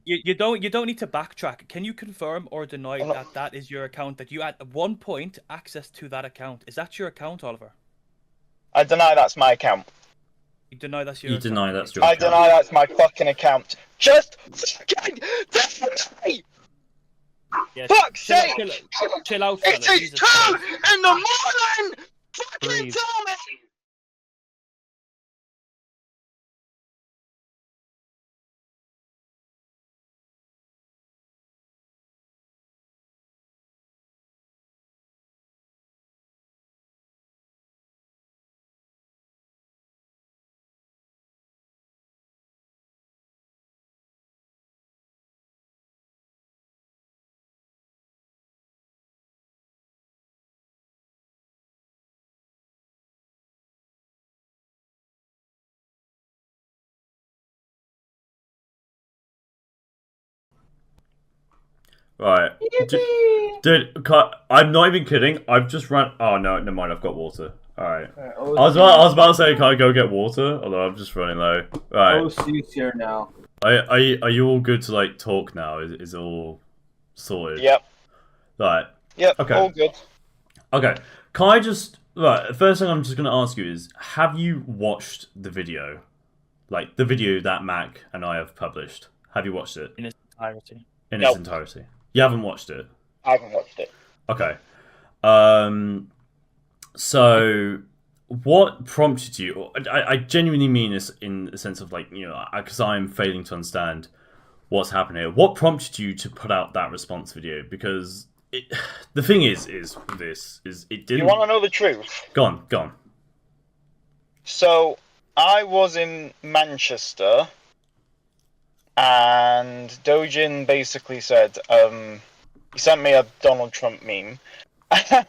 you don't need to backtrack. Can you confirm or deny I'm not- that that is your account? That you at one point access to that account? Is that your account, Oliver? I deny that's my account. You deny that's You your deny account. that's your I account. deny that's my fucking account. Just fucking deny! Yeah, Fuck's chill out, sake! chill out, It fella. is Jesus 2 Christ. in the morning! Fucking Breathe. tell me! Right. Dude, I'm not even kidding. I've just run. Oh no, never mind. I've got water. All right. I was about to say, can I go get water? Although I'm just running low. Right. OC's here now. Are you all good to like talk now? Is it all sorted? Yep. Right. Yep. Okay. All good. Okay. Can I just right? The first thing I'm just gonna ask you is: have you watched the video? Like the video that Mac and I have published. Have you watched it In its entirety. in Nope. its entirety? You haven't watched it. I haven't watched it. Okay. So, what prompted you? I genuinely mean this in the sense of like, you know, because I'm failing to understand what's happening here. What prompted you to put out that response video? Because the thing is it didn't. You want to know the truth? Go on, go on. So, I was in Manchester, and Dojin basically said, he sent me a Donald Trump meme,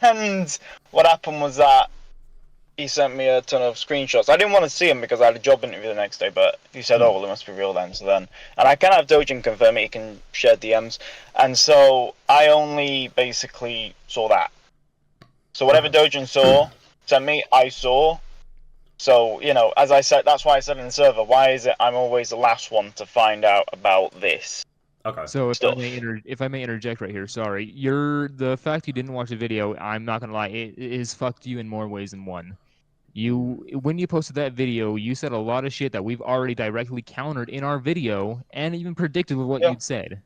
and what happened was that he sent me a ton of screenshots. I didn't want to see him because I had a job interview the next day, but he said, oh, well, it must be real then. So then, and I can have Dojin confirm it, he can share DMs, and so I only basically saw that. So whatever Dojin saw, sent me, I saw. So, you know, as I said, that's why I said in the server, why is it I'm always the last one to find out about this? Okay. So if Stuff. if I may interject right here, sorry. The fact you didn't watch the video, I'm not gonna lie, it is fucked you in more ways than one. When you posted that video, you said a lot of shit that we've already directly countered in our video and even predicted with what Yeah. you'd said.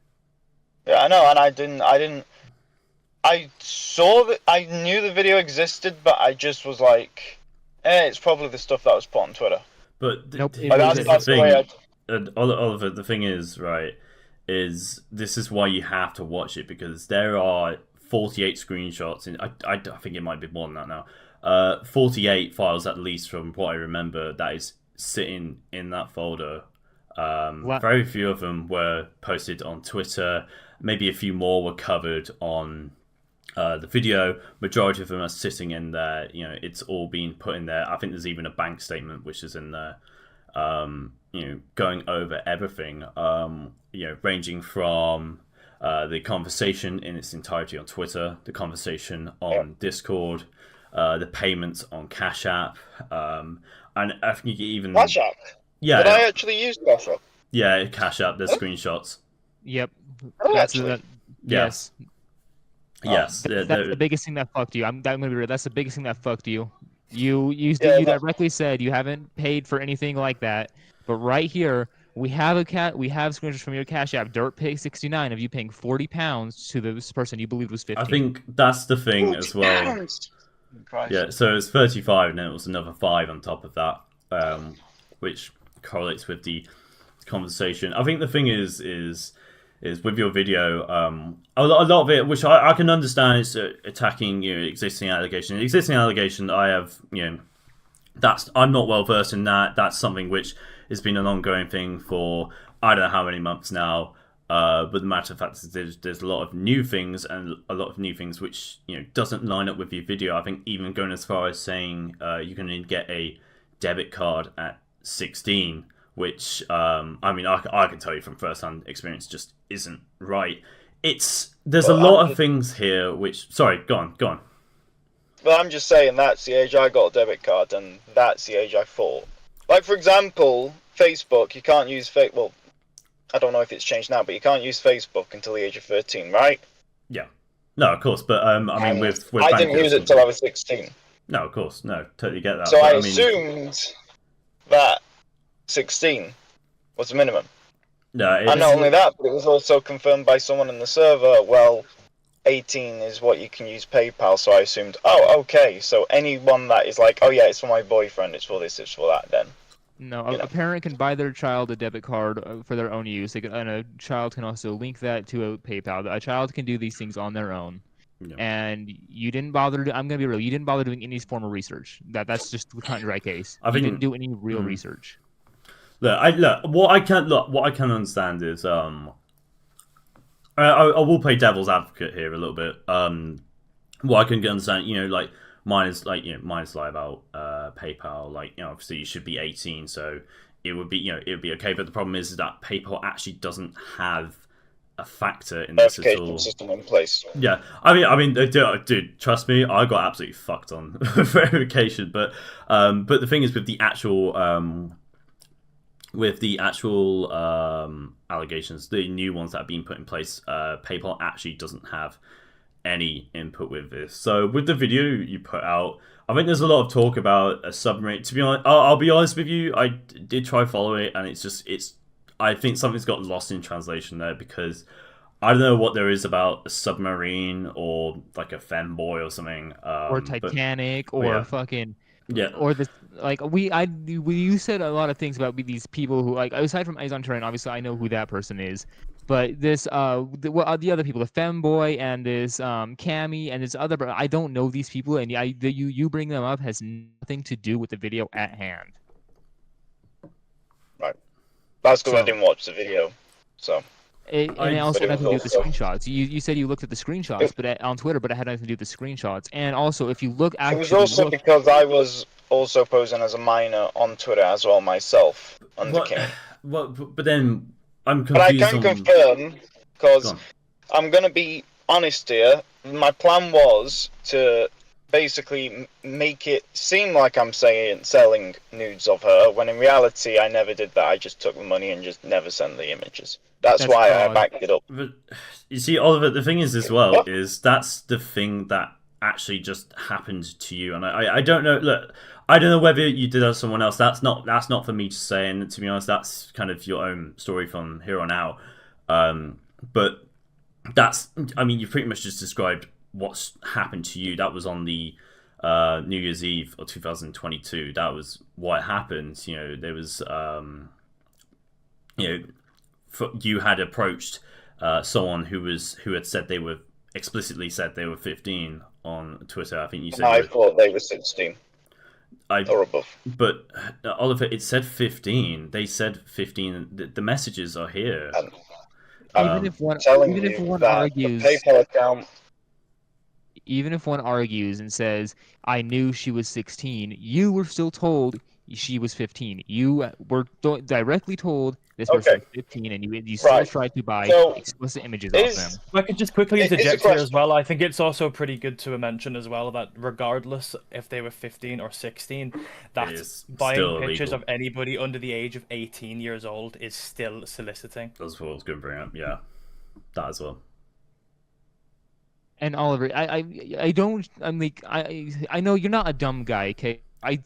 Yeah, I know, and I saw that, I knew the video existed, but I just was like, it's probably the stuff that was put on Twitter. But Nope, here's But that's the the way thing, Oliver. The thing is, right, is this is why you have to watch it because there are 48 screenshots, and I think it might be more than that now. 48 files at least from what I remember that is sitting in that folder. Very few of them were posted on Twitter. Maybe a few more were covered on the video. Majority of them are sitting in there. You know, it's all being put in there. I think there's even a bank statement which is in there. You know, going over everything. You know, ranging from the conversation in its entirety on Twitter, the conversation on Discord, the payments on Cash App, and I think you can even Cash App? yeah, Did I actually use Cash App? yeah, Cash App. There's screenshots. Yep. Oh, That's actually? Yeah. Yes. Yes, That's the biggest thing that fucked you. I'm gonna be real. That's the biggest thing that fucked you. You Yeah, directly said you haven't paid for anything like that, but right here we have we have screenshots from your Cash App, DirtPig69, of you paying £40 to this person you believed was 15. I think that's the thing as well. Christ. Yeah, so it's 35, and then it was another 5 on top of that, which correlates with the conversation. I think the thing is with your video, a lot of it, which I can understand, is attacking existing allegation. Existing allegation, I have, I'm not well versed in that. That's something which has been an ongoing thing for I don't know how many months now. But the matter of fact is there's a lot of new things, and a lot of new things which doesn't line up with your video. I think even going as far as saying you can get a debit card at 16, which I mean I can tell you from first-hand experience just isn't right. There's a lot of things here which go on. Well, I'm just saying that's the age I got a debit card, and that's the age I thought. Like, for example, Facebook, you can't use I don't know if it's changed now, but you can't use Facebook until the age of 13, right? Yeah. No, of course, but I mean, And with I didn't use it till I was 16. No, of course, no, totally get that. So but, I mean, assumed that 16 was the minimum. no, And not only that, but it was also confirmed by someone in the server. Well, 18 is what you can use PayPal. So I assumed, oh, okay. So anyone that is like, oh yeah, it's for my boyfriend, it's for this, it's for that, then. No, a parent can buy their child a debit card for their own use. And a child can also link that to a PayPal. A child can do these things on their own. Yeah. And you didn't bother. I'm gonna be real. You didn't bother doing any form of research. That's just the cut and dry case. You didn't do any real research. What I can understand is I will play devil's advocate here a little bit. What I can understand, like mine is like about PayPal. Like, obviously you should be 18, so it would be it would be okay. But the problem is that PayPal actually doesn't have a factor in this at all. System in place. Yeah, I mean, dude, trust me, I got absolutely fucked on verification. But the thing is, with the actual allegations, the new ones that have been put in place, PayPal actually doesn't have any input with this. So with the video you put out, I think there's a lot of talk about a submarine. To be honest, I'll be honest with you, I did try follow it, and I think something's got lost in translation there, because I don't know what there is about a submarine or like a femboy or something, or Titanic, fucking. Yeah. Or this, like you said a lot of things about these people who, like, aside from Eyes on Terrain, obviously I know who that person is, but this the other people, the femboy and this Cammy and this other, I don't know these people, and you bring them up has nothing to do with the video at hand. Right. That's because I didn't watch the video, so. And it also had nothing to do with the screenshots. You said you looked at the screenshots, but on Twitter, but it had nothing to do with the screenshots. And also, if you look at it was also because I was also posing as a minor on Twitter as well myself under King. But then I'm confused. But I can confirm, because I'm gonna be honest here. My plan was to basically make it seem like I'm selling nudes of her, when in reality I never did that. I just took the money and just never sent the images. That's why I backed it up. But you see, Oliver, the thing is as well, is that's the thing that actually just happened to you, and I don't know. Look, I don't know whether you did that to someone else. That's not for me to say, and to be honest, that's kind of your own story from here on out. But I mean, you pretty much just described what's happened to you. That was on the New Year's Eve of 2022. That was what happened. There was you had approached someone who had said they were explicitly said they were 15 on Twitter. I think you said. I thought they were 16. Or above. But Oliver, it said 15. They said 15. The messages are here. Even if one argues, the PayPal account. Even if one argues and says, "I knew she was 16," you were still told she was 15. You were directly told this person was 15, and you still tried to buy explicit images of them. If I could just quickly interject here as well, I think it's also pretty good to mention as well that regardless if they were 15 or 16, that buying pictures of anybody under the age of 18 years old is still soliciting. That's what I was going to bring up, yeah. That as well. And Oliver, I know you're not a dumb guy, okay?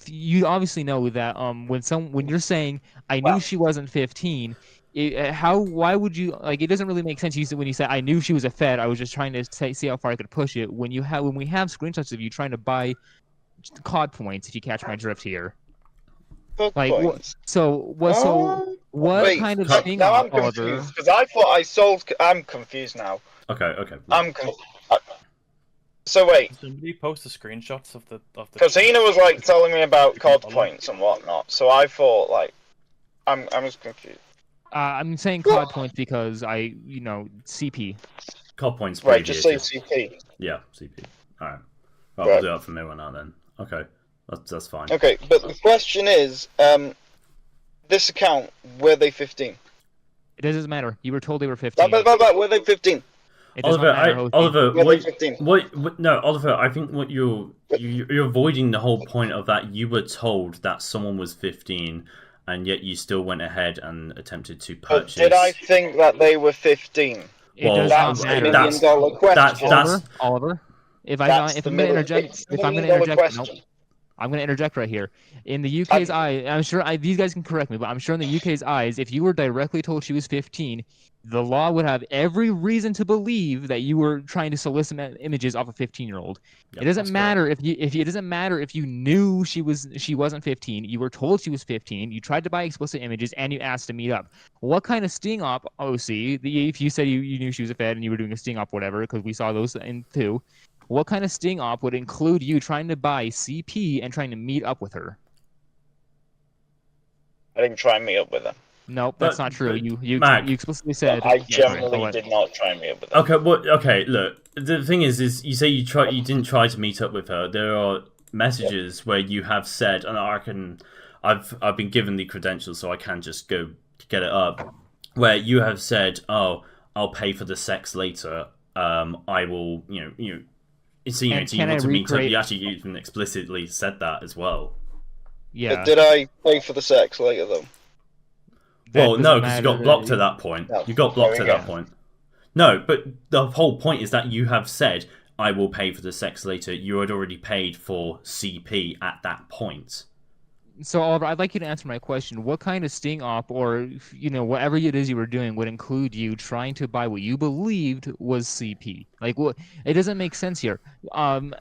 You obviously know that when you're saying I knew she wasn't 15, why would you, like, it doesn't really make sense when you say I knew she was a fed, I was just trying to see how far I could push it, when we have screenshots of you trying to buy COD points, if you catch my drift here. What kind of thing, now I'm confused, because I thought I sold. I'm confused now. Okay. So wait. Somebody post the screenshots of the. Because Hina was like telling me about COD points and whatnot, so I thought I'm just confused. I'm saying COD points because CP. COD points. Right, just say CP. Yeah, CP. All right. Well, we'll do that from here on out then. Okay, that's fine. Okay, but the question is, this account, were they 15? It doesn't matter. You were told they were 15. Were they 15? Oliver, Oliver, I think what you're avoiding the whole point of that. You were told that someone was 15, and yet you still went ahead and attempted to But purchase. did I think that they were 15? It does not That's the matter. $1 million question. Oliver, if I'm That's going the to interject, it's if the I'm going to $1 million interject, nope, question. I'm going to interject right here. In the UK's eye, I'm sure these guys can correct me, but I'm sure in the UK's eyes, if you were directly told she was 15, the law would have every reason to believe that you were trying to solicit images off a 15-year-old. Yep, it doesn't matter if it doesn't matter if you knew she wasn't 15. You were told she was 15. You tried to buy explicit images and you asked to meet up. What kind of sting op, OC? If you said you knew she was a fed and you were doing a sting op, whatever, because we saw those in too. What kind of sting op would include you trying to buy CP and trying to meet up with her? I didn't try and meet up with her. Nope, that's not true. You explicitly said I generally did not try and meet up with her. Okay, well, okay. Look, the thing is you say you didn't try to meet up with her. There are messages where you have said, and I've been given the credentials, so I can just go get it up. Where you have said, "Oh, I'll pay for the sex later. I will, insinuating you want to meet up." You actually even explicitly said that as well. Yeah. But did I pay for the sex later though? Well, no, because you got blocked at that point. No, you got blocked at that point. No, but the whole point is that you have said, I will pay for the sex later. You had already paid for CP at that point. So, Oliver, I'd like you to answer my question. What kind of sting op or, whatever it is you were doing would include you trying to buy what you believed was CP? Like, what? It doesn't make sense here.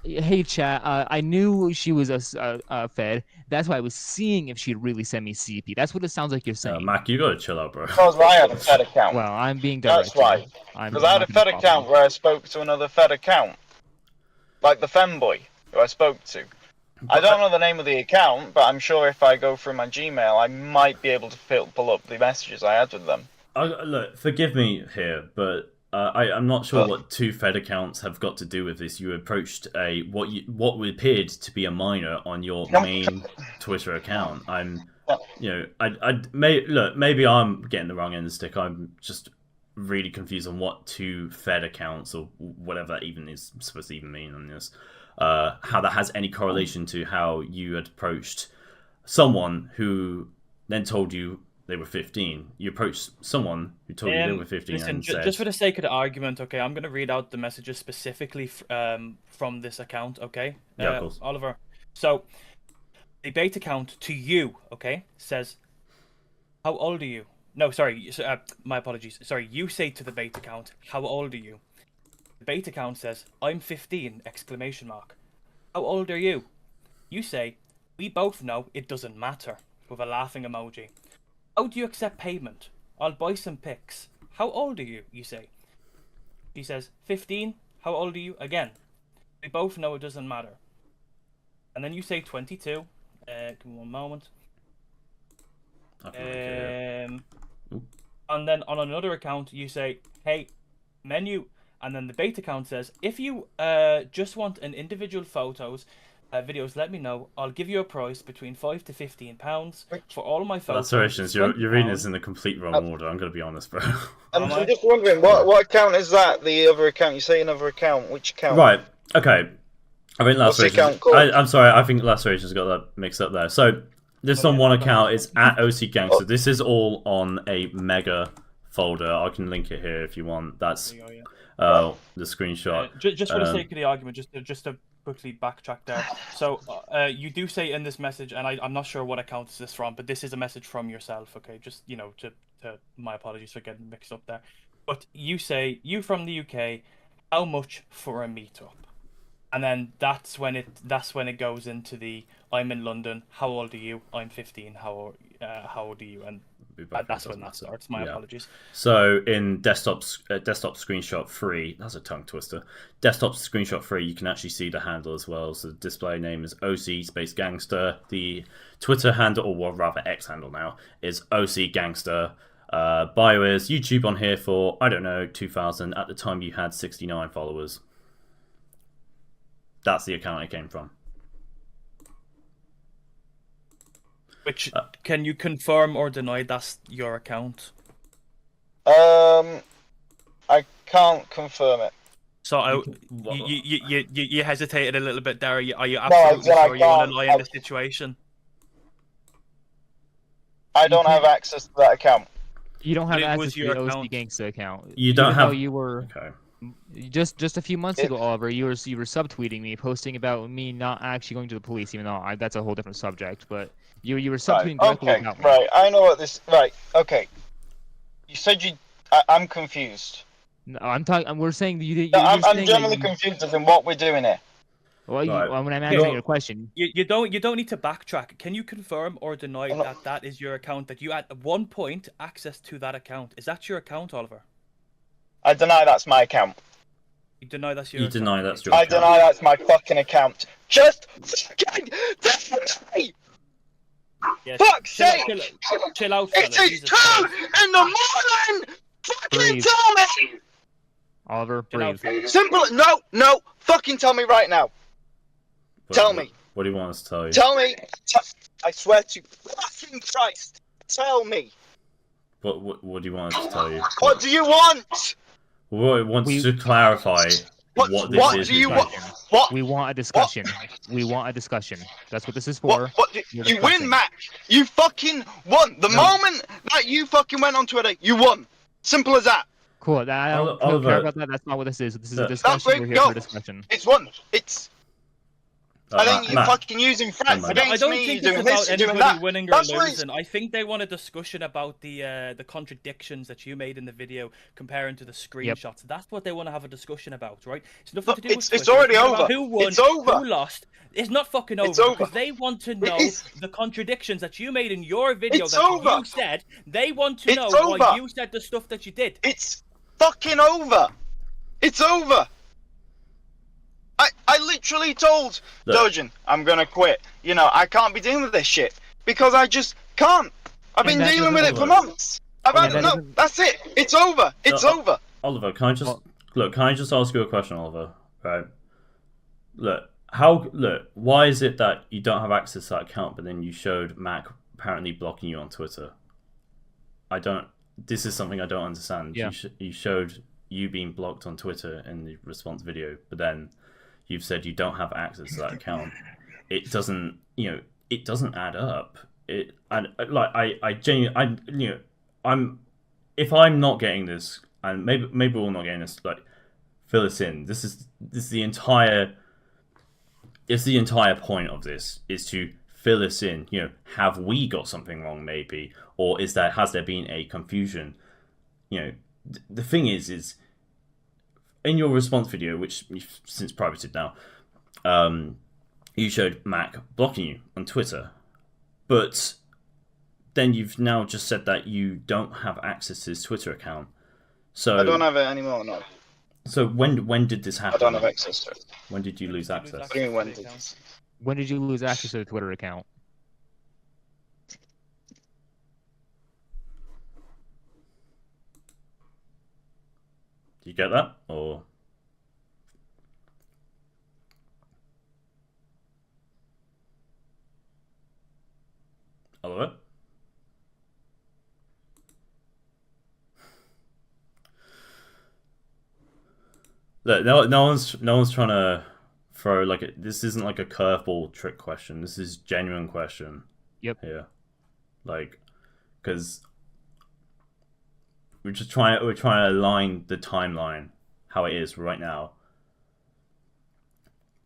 Hey, chat, I knew she was a fed. That's why I was seeing if she'd really send me CP. That's what it sounds like you're saying. Mac, you gotta chill out, bro. Because I had a fed account. Well, I'm being direct. That's why. Because I had a fed account where I spoke to another fed account. Like the femboy who I spoke to. I don't know the name of the account, but I'm sure if I go through my Gmail, I might be able to pull up the messages I had with them. Look, forgive me here, but I'm not sure what two Fed accounts have got to do with this. You approached what appeared to be a minor on your main Twitter account. Maybe I'm getting the wrong end of the stick. I'm just really confused on what two Fed accounts or whatever that even is supposed to even mean on this. How that has any correlation to how you had approached someone who then told you they were 15. You approached someone who told you they were 15 listen, and said... Just for the sake of the argument, okay, I'm going to read out the messages specifically from this account, okay? Yeah, of course. Oliver. So, the bait account to you, okay, says, how old are you? No, sorry, my apologies. Sorry, you say to the bait account, how old are you? The bait account says, I'm 15, exclamation mark. How old are you? You say, we both know it doesn't matter, with a laughing emoji. How do you accept payment? I'll buy some pics. How old are you? You say. He says, 15. How old are you? Again. We both know it doesn't matter. And then you say 22. Give me one moment. And then on another account, you say, hey, menu. And then the bait account says, if you just want an individual photos, videos, let me know. I'll give you a price between £5 to £15 for all of my photos. Lacerations, you're reading this in the complete wrong order. I'm gonna be honest, bro. I'm just wondering, what account is that? The other account? You say another account. Which account? Right. Okay. I think Lacerations. I'm sorry. I think Lacerations got that mixed up there. So this on one account is at OC Gangsta. This is all on a mega folder. I can link it here if you want. That's the screenshot. Just for the sake of the argument, just to quickly backtrack there. So you do say in this message, and I'm not sure what account is this from, but this is a message from yourself. Okay, just to my apologies for getting mixed up there. But you say, you from the UK, how much for a meetup? And then that's when it goes into the I'm in London. How old are you? I'm 15. How old are you? And that's when that starts. My apologies. So in desktop screenshot 3, that's a tongue twister. Desktop screenshot 3, you can actually see the handle as well. So the display name is OC space Gangster. The Twitter handle, or well, rather X handle now, is OC Gangster. Bio is YouTube on here for, I don't know, 2000. At the time you had 69 followers. That's the account it came from. Which, can you confirm or deny that's your account? I can't confirm it. So you hesitated a little bit there. Are you absolutely sure you want to lie in this situation? I don't have access to that account. You don't have But it access was to your the OC account. Gangsta account. You don't Even have. though you were Okay. just a few months ago, Oliver. You were subtweeting me, posting about me not actually going to the police, even though that's a whole different subject. But you were subtweeting directly about me. Right. I know what this. Right. Okay. You said you. I'm confused. No, I'm talking. We're saying that you. No, You're I'm saying generally that you, confused as in what we're doing here. well, Right. when I'm Okay. answering your question, You don't need to backtrack. Can you confirm or deny that that is your account? That you at one point access to that account? Is that your account, Oliver? I deny that's my account. You deny that's your. You account. deny that's your I account. deny that's my fucking account. Just fucking deny! Yeah, Fuck's chill, sake! chill out, It fella. is Jesus 2 Christ. in the morning! Fucking Breathe. tell me! Oliver, Chill out, breathe. fella. Simple. No. Fucking tell me right now. Tell me. What do you want us to tell you? Tell me. I swear to fucking Christ. Tell me. What do you want us to tell you? What do you want? We want to clarify what this What is. do you with want? What? We want a discussion. We want a discussion. That's what this is for. What You're you discussing. win, Matt. You fucking won. The moment that you fucking went on Twitter, you won. Simple as that. Cool. I don't Oliver, care about that. That's not what this is. This is a Look, discussion. We're here go. for a discussion. It's won. It's. I think you're Matt, fucking using friends Matt. I against don't me. think You're it's doing about this. You're doing anybody that. winning or That's what it's. losing. I think they want a discussion about the contradictions that you made in the video comparing to the screenshots. That's what they want to have a discussion about, right? It's nothing to do with It's Twitter. already not about over. Who won? It's over. Who lost? It's not fucking over, It's over. because they want to know is. the contradictions that you made in your video It's that over. you said. They want to It's know why over. you said the stuff that you did. It's fucking over. It's over. I literally told Look. Dojin I'm gonna quit. You know, I can't be dealing with this shit because I just can't. I've been that dealing with it for doesn't- months. That's it. It's over. It's over. Oliver, can I just ask you a question, Oliver? Right. Why is it that you don't have access to that account, but then you showed Mac apparently blocking you on Twitter? This is something I don't understand. Yeah. You showed you being blocked on Twitter in the response video, but then you've said you don't have access to that account. It doesn't add up. If I'm not getting this, and maybe we're all not getting this, fill us in. This is the entire. It's the entire point of this is to fill us in. Have we got something wrong, maybe, or has there been a confusion? The thing is in your response video, which you've since privated now, you showed Mac blocking you on Twitter, but then you've now just said that you don't have access to his Twitter account. So I don't have it anymore. No. So when did this happen? I don't have access to it. When did you lose access? What do you mean when did? When did you lose access to the Twitter account? Do you get that? Or Oliver? Look, no one's trying to throw this isn't like a curveball trick question. This is genuine question. Yep. Here, because we're trying to align the timeline how it is right now.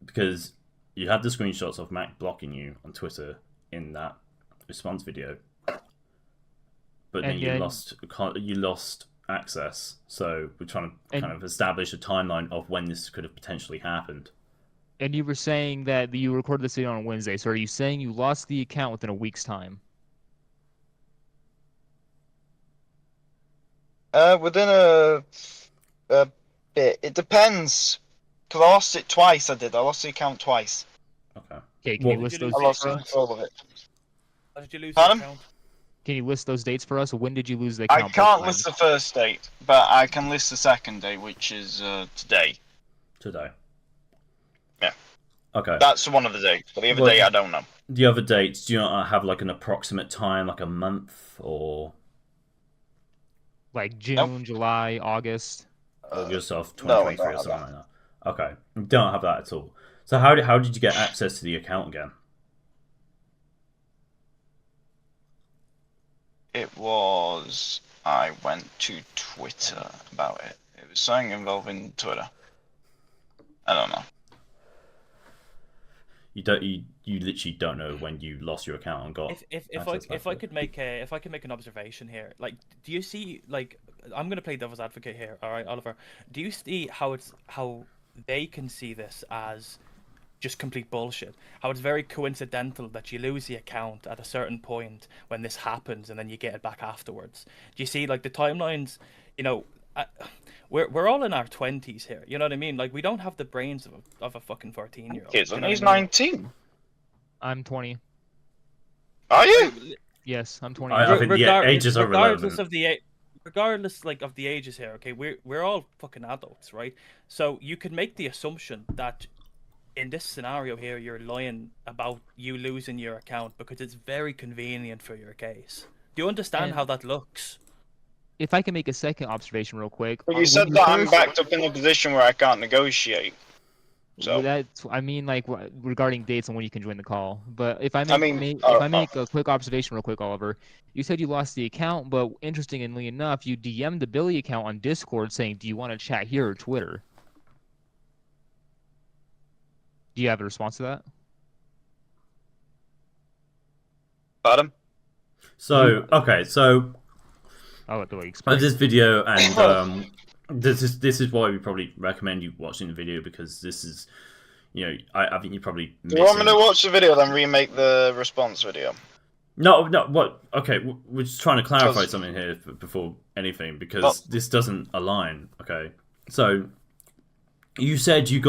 Because you had the screenshots of Mac blocking you on Twitter in that response video, but then you lost access. So we're trying to kind of establish a timeline of when this could have potentially happened. And you were saying that you recorded this video on Wednesday. So are you saying you lost the account within a week's time? Within a bit. It depends. Because I lost it twice. I lost the account twice. Okay. Okay, can you list those I dates lost for us? control of it. How did you lose Pardon? the account? Can you list those dates for us? When did you lose the I account? can't list the first date, but I can list the second date, which is today. Today. Yeah. Okay. That's one of the dates, but the other date I don't know. The other dates, do you not have an approximate time, like a month or like June, July, August? August of No, 2023 or something like that? Okay. You don't have that at all. So how did you get access to the account again? It was. I went to Twitter about it. It was something involving Twitter. I don't know. You literally don't know when you lost your account and got. If I could make an observation here, like, do you see, like, I'm gonna play devil's advocate here, all right, Oliver? Do you see how they can see this as just complete bullshit? How it's very coincidental that you lose the account at a certain point when this happens, and then you get it back afterwards. Do you see, like, the timelines? You know, we're all in our 20s here. You know what I mean? Like, we don't have the brains of a fucking 14-year-old. Kids, you know he's what I mean? 19. I'm 20. Are you? Yes, I'm 20. I think the ages are relevant. Regardless, like, of the ages here, okay, we're all fucking adults, right? So you could make the assumption that in this scenario here, you're lying about you losing your account because it's very convenient for your case. Do you understand how that looks? If I can make a second observation real quick. Well, you said that I'm backed up in a position where I can't negotiate. So I mean, like, regarding dates and when you can join the call. But if I make a quick observation real quick, Oliver, you said you lost the account, but interestingly enough, you DM'd the Billy account on Discord saying, "Do you want to chat here or Twitter?" Do you have a response to that? Bottom. So okay, so I'll let Billy explain. of this video, and this is why we probably recommend you watching the video, because this is, you know, I think you probably. Do you want me to watch the video then remake the response video? No, what? Okay, we're just trying to clarify something here before anything, because this doesn't align. Okay, so you said you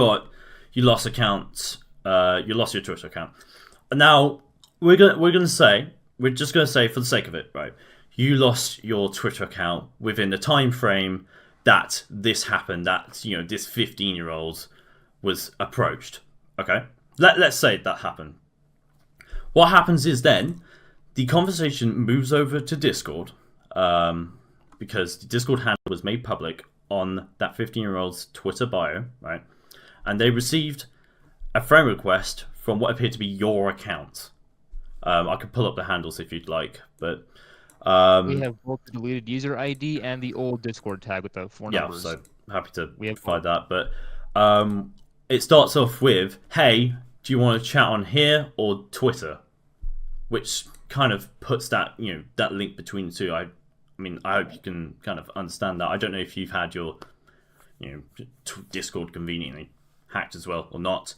lost accounts, you lost your Twitter account. Now we're just gonna say for the sake of it, right? You lost your Twitter account within the time frame that this happened. That, you know, this 15-year-old was approached. Okay, let's say that happened. What happens is then the conversation moves over to Discord, because the Discord handle was made public on that 15-year-old's Twitter bio, right? And they received a friend request from what appeared to be your account. I could pull up the handles if you'd like, but we have both the deleted user ID and the old Discord tag with the 4 numbers. Yeah, so happy to provide that. But it starts off with, "Hey, do you want to chat on here or Twitter?" Which kind of puts that, you know, that link between the two. I mean, I hope you can kind of understand that. I don't know if you've had your, you know, Discord conveniently hacked as well or not,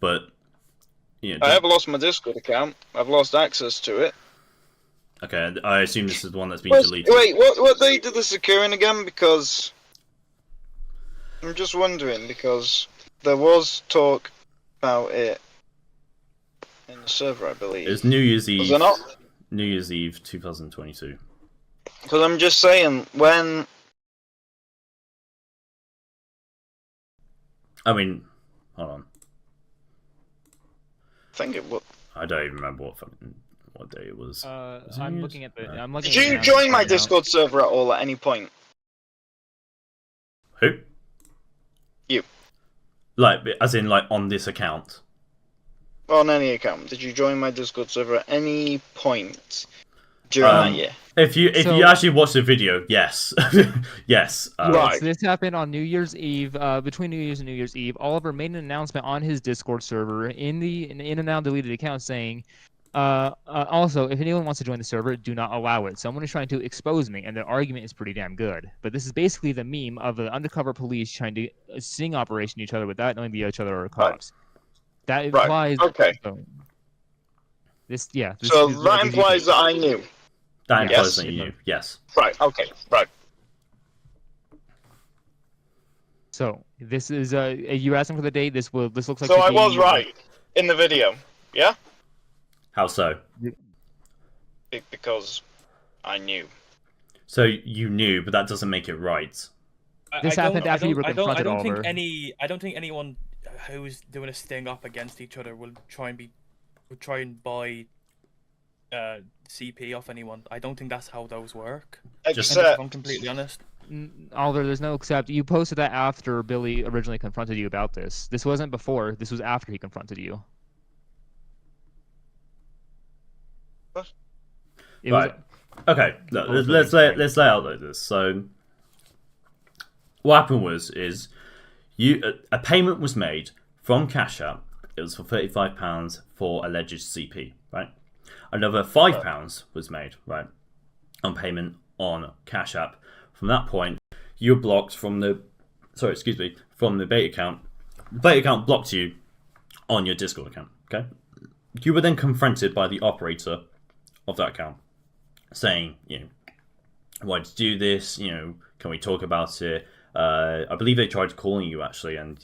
but you know, I have lost my Discord account. I've lost access to it. Okay, I assume this is the one that's been deleted. Wait, what date did the securing again? Because I'm just wondering, because there was talk about it in the server, I believe. It was New Year's Eve. Was there not? New Year's Eve 2022. Because I'm just saying, when... I mean, hold on. I think it was... I don't even remember what day it was. I'm looking at the... I'm looking Did you join my Discord server at all at any point? Who? You. Like, as in, like, on this account? On any account. Did you join my Discord server at any point during that year? If you actually watch the video, yes. Yes. Right. So this happened on New Year's Eve, between New Year's and New Year's Eve. Oliver made an announcement on his Discord server in a now deleted account saying, also, if anyone wants to join the server, do not allow it. Someone is trying to expose me, and the argument is pretty damn good. But this is basically the meme of the undercover police trying to sting operation each other without knowing each other are cops. That implies... Right. Okay. So that implies that I knew. That implies that you knew, yes. Right, okay, right. So, this is, you're asking for the date, this looks like... So I was right in the video, yeah? How so? Because I knew. So you knew, but that doesn't make it right. This happened after you were confronted, Oliver. I don't think anyone who's doing a sting up against each other will try and buy CP off anyone. I don't think that's how those work. Except, if I'm completely honest. Oliver, there's no except. You posted that after Billy originally confronted you about this. This wasn't before. This was after he confronted you. What? Right. Okay, let's lay out like this. So, what happened is a payment was made from Cash App. It was for £35 for alleged CP, right? Another £5 was made, right, on payment on Cash App. From that point, you're blocked from the from the bait account. The bait account blocked you on your Discord account. Okay, you were then confronted by the operator of that account, saying, why did you do this? Can we talk about it? I believe they tried calling you actually, and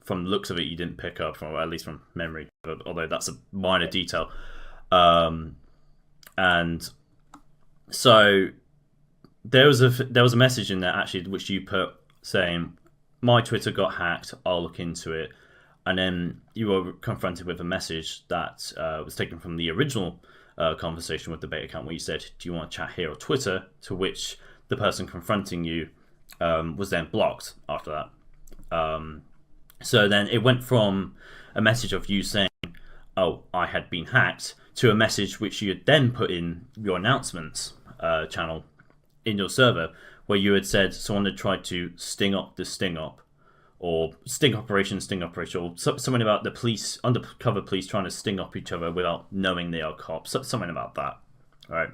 from the looks of it, you didn't pick up, or at least from memory. Although that's a minor detail. And so there was a message in there actually which you put saying, "My Twitter got hacked. I'll look into it." And then you were confronted with a message that was taken from the original conversation with the bait account, where you said, "Do you want to chat here or Twitter?" To which the person confronting you was then blocked after that. So then it went from a message of you saying, "Oh, I had been hacked," to a message which you had then put in your announcements channel in your server, where you had said someone had tried to sting up the sting up, or sting operation, or something about the police, undercover police trying to sting up each other without knowing they are cops, something about that, right?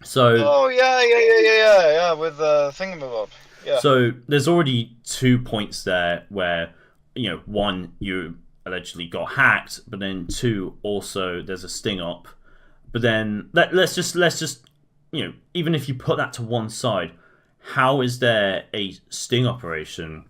So. Oh yeah, with thingamabob. Yeah. So there's already 2 points there where, one, you allegedly got hacked, but then two, also there's a sting up. But then let's just even if you put that to one side, how is there a sting operation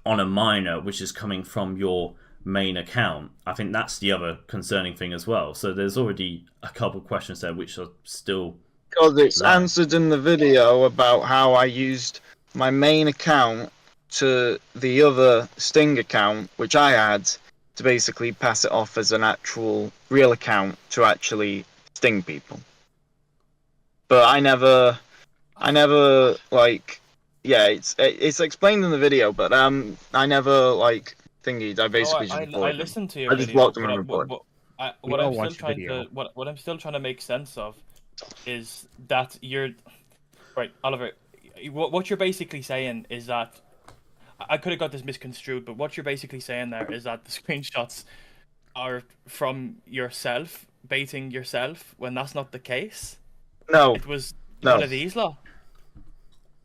on a minor which is coming from your main account? I think that's the other concerning thing as well. So there's already a couple of questions there which are still. Because it's answered in the video about how I used my main account to the other Sting account, which I had, to basically pass it off as an actual real account to actually sting people. But I never it's explained in the video, but I never thingied. I basically just reported I listened to your I just video, blocked them and reported. What I'm still trying to make sense of is that you're right, Oliver. What you're basically saying is that I could have got this misconstrued, but what you're basically saying there is that the screenshots are from yourself baiting yourself when that's not the case. No, it was one of these lot.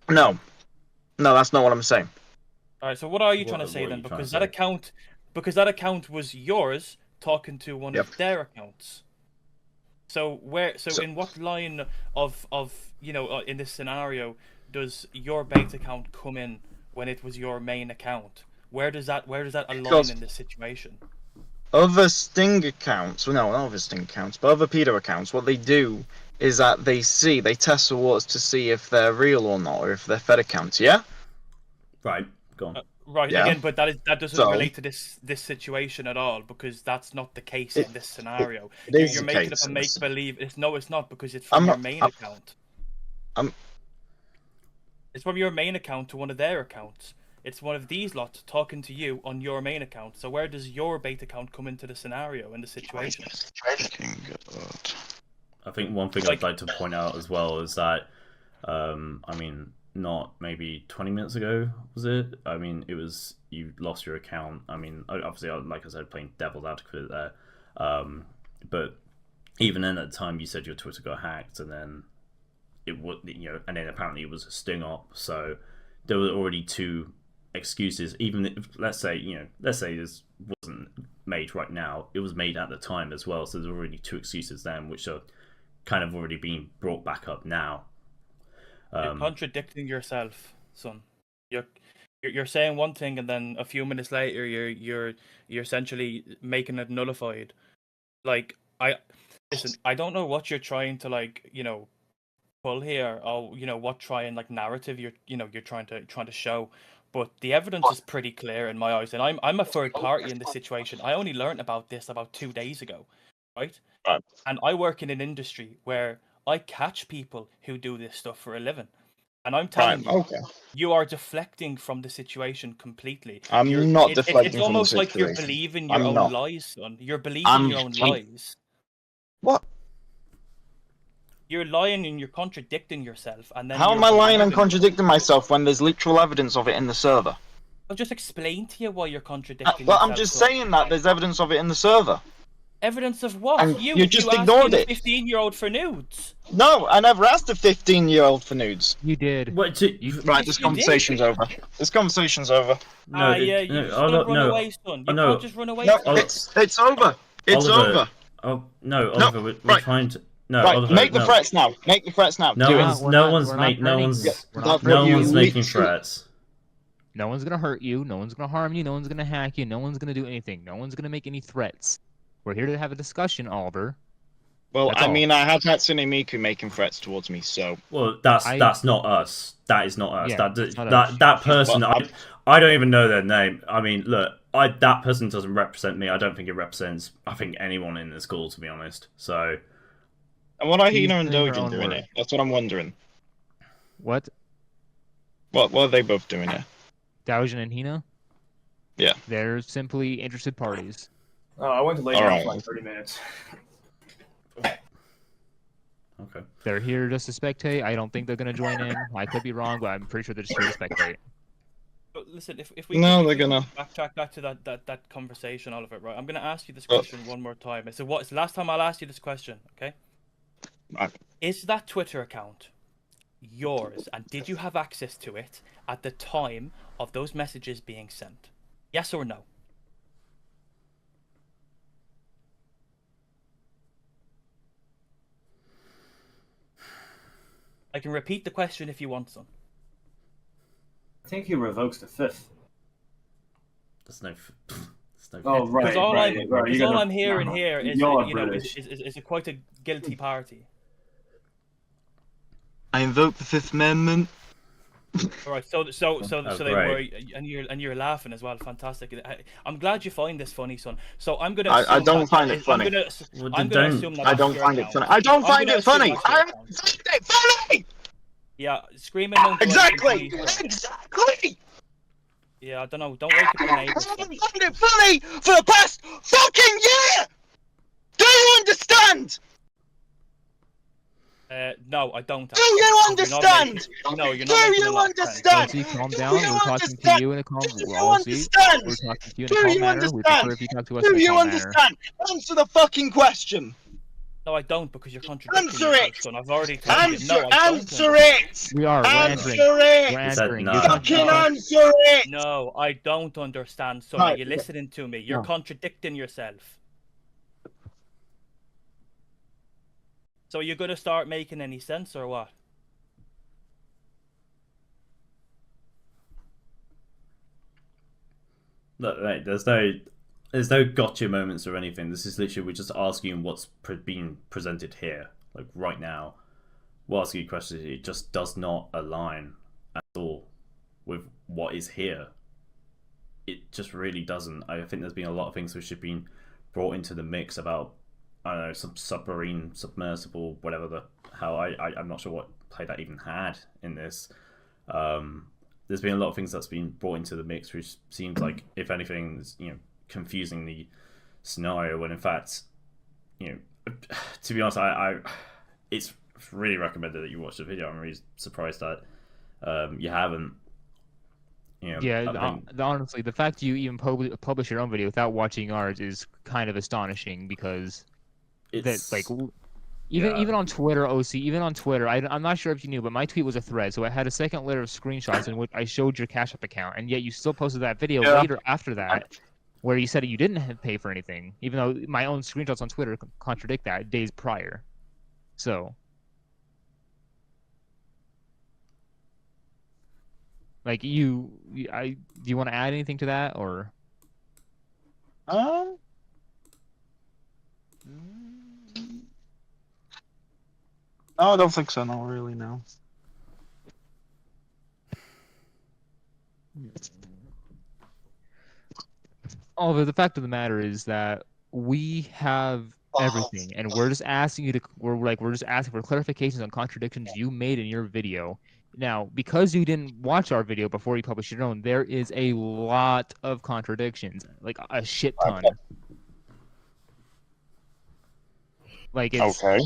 No, that's not what I'm saying. All right, so what are you trying to say then? Because that account was yours talking to one of their accounts. So in what line of in this scenario does your bait account come in when it was your main account? Where does that align in this situation? Other Sting accounts, well, no, not other Sting accounts, but other pedo accounts, what they do is that they test the waters to see if they're real or not, or if they're fed accounts, yeah? Right, go on. Right, yeah. Again, but that doesn't relate to this situation at all, because that's not the case in this scenario. You're making up a make-believe. It's not, because it's from your main account. It's from your main account to one of their accounts. It's one of these lots talking to you on your main account. So where does your bait account come into the scenario, in the situation? I think one thing I'd like to point out as well is that, not maybe 20 minutes ago, was it? It was, you lost your account. Obviously, like I said, playing devil's advocate there. But even then, at the time, you said your Twitter got hacked, and then it would, and then apparently it was a sting up. So there were already two excuses. Even if, let's say this wasn't made right now, it was made at the time as well. So there's already two excuses then, which are kind of already being brought back up now. You're contradicting yourself, son. You're saying one thing, and then a few minutes later, you're essentially making it nullified. I don't know what you're trying to pull here, or what narrative you're trying to show, but the evidence is pretty clear in my eyes, and I'm a third party in this situation. I only learned about this about 2 days ago, right? And I work in an industry where I catch people who do this stuff for a living. And I'm telling you, you are deflecting from the situation completely. I'm not deflecting It's almost from the situation. like you're believing your own lies, son. You're believing your own lies. What? You're lying and you're contradicting yourself, and then How you're am I lying and confusing- contradicting myself when there's literal evidence of it in the server? I'll just explain to you why you're contradicting Well, yourself. I'm just son. saying that there's evidence of it in the server. Evidence of what? And you just ignored it. 15-year-old for nudes. No, I never asked a 15-year-old for nudes. You did. What? Right, this conversation's over. This conversation's over. No, yeah, you just gotta run away, son. You can't just run away. No, son. it's over. It's Oliver, over. Oh no, Oliver, we're right. trying to. No, Right, Oliver, make the no. threats now. Make the threats now. No Do one's, it. no one's we're making, not no threatening one's, you. We're not no threatening one's you. making threats. No one's gonna hurt you. No one's gonna harm you. No one's gonna hack you. No one's gonna do anything. No one's gonna make any threats. We're here to have a discussion, Oliver. Well, That's I all. mean, I have Hatsune Miku making threats towards me, so... Well, that's not us. That is not us. Yeah, that that's not us. that person, Well, I don't even know their name. I mean, look, that person doesn't represent me. I don't think it represents, I think, anyone in the school, to be honest. So... And what are He's Hina and doing her Dojin own doing work. here? That's what I'm wondering. What? What are they both doing here? Daojin and Hina? Yeah. They're simply interested parties. Oh, I went to lay All down right. for like 30 minutes. Okay. They're here just to spectate. I don't think they're gonna join in. I could be wrong, but I'm pretty sure they're just here to spectate. But listen, if we No, if they're we gonna- backtrack back to that conversation, Oliver. Right, I'm gonna ask you this Oh. question one more time. So what? It's the last time I'll ask you this question. Okay. Right. Is that Twitter account yours, and did you have access to it at the time of those messages being sent? Yes or no? I can repeat the question if you want some. I think he revokes the 5th. There's no... There's no... Oh, right. Because all, right, I'm, right. because You're all gonna- I'm hearing here is, You're you know, British. is a quite a guilty party. I invoke the Fifth Amendment. All right, so they were, great. and you're laughing as well. Fantastic. I'm glad you find this funny, son. So I'm gonna. I assume don't that- find it funny. I'm gonna, Well, I'm then gonna don't- assume that I that's don't your find it account. funny. I don't I'm find gonna it funny. assume that's your I account. don't find it funny. Yeah, screaming. Don't do Exactly. anything, please. Exactly. Yeah, I don't know. Don't wake up your I neighbors. haven't found it funny for the past fucking year. Do you understand? No, I don't. Do you understand? No, you're Do not. making you a lot of sense. understand? Lucy, calm Do down. you We're talking understand? to you in a calm. Do We're you all understand? We're talking to you in Do a calm you manner. We understand? prefer if you talk to us Do in a you calm manner. understand? Answer the fucking question. No, I don't, because you're contradicting Answer yourself, it. son. I've already told you. No, I don't Answer understand. it. We are. We're Answer answering. We're it. answering. no. You're Fucking talking- answer it. No, I don't understand, son. Right. You're listening to me. You're No. contradicting yourself. So you're gonna start making any sense or what? Look, mate, there's no gotcha moments or anything. This is literally, we're just asking what's being presented here, like right now. We're asking you questions. It just does not align at all with what is here. It just really doesn't. I think there's been a lot of things which have been brought into the mix about, I don't know, some submarine, submersible, whatever the hell. I'm not sure what play that even had in this. There's been a lot of things that's been brought into the mix, which seems like, if anything, is, confusing the scenario. When in fact, to be honest, it's really recommended that you watch the video. I'm really surprised that you haven't. Honestly, the fact you even publish your own video without watching ours is kind of astonishing, because it's even on Twitter, OC, even on Twitter, I'm not sure if you knew, but my tweet was a thread, so I had a second layer of screenshots in which I showed your Cash App account, and yet you still posted that video later after that, where you said you didn't pay for anything, even though my own screenshots on Twitter contradict that days prior. So, like, do you want to add anything to that, or? No, I don't think so. Not really. No. Oliver, the fact of the matter is that we have everything, and we're just asking you to. We're just asking for clarifications on contradictions you made in your video. Now, because you didn't watch our video before you published your own, there is a lot of contradictions, like a shit ton. Like, it's, Okay.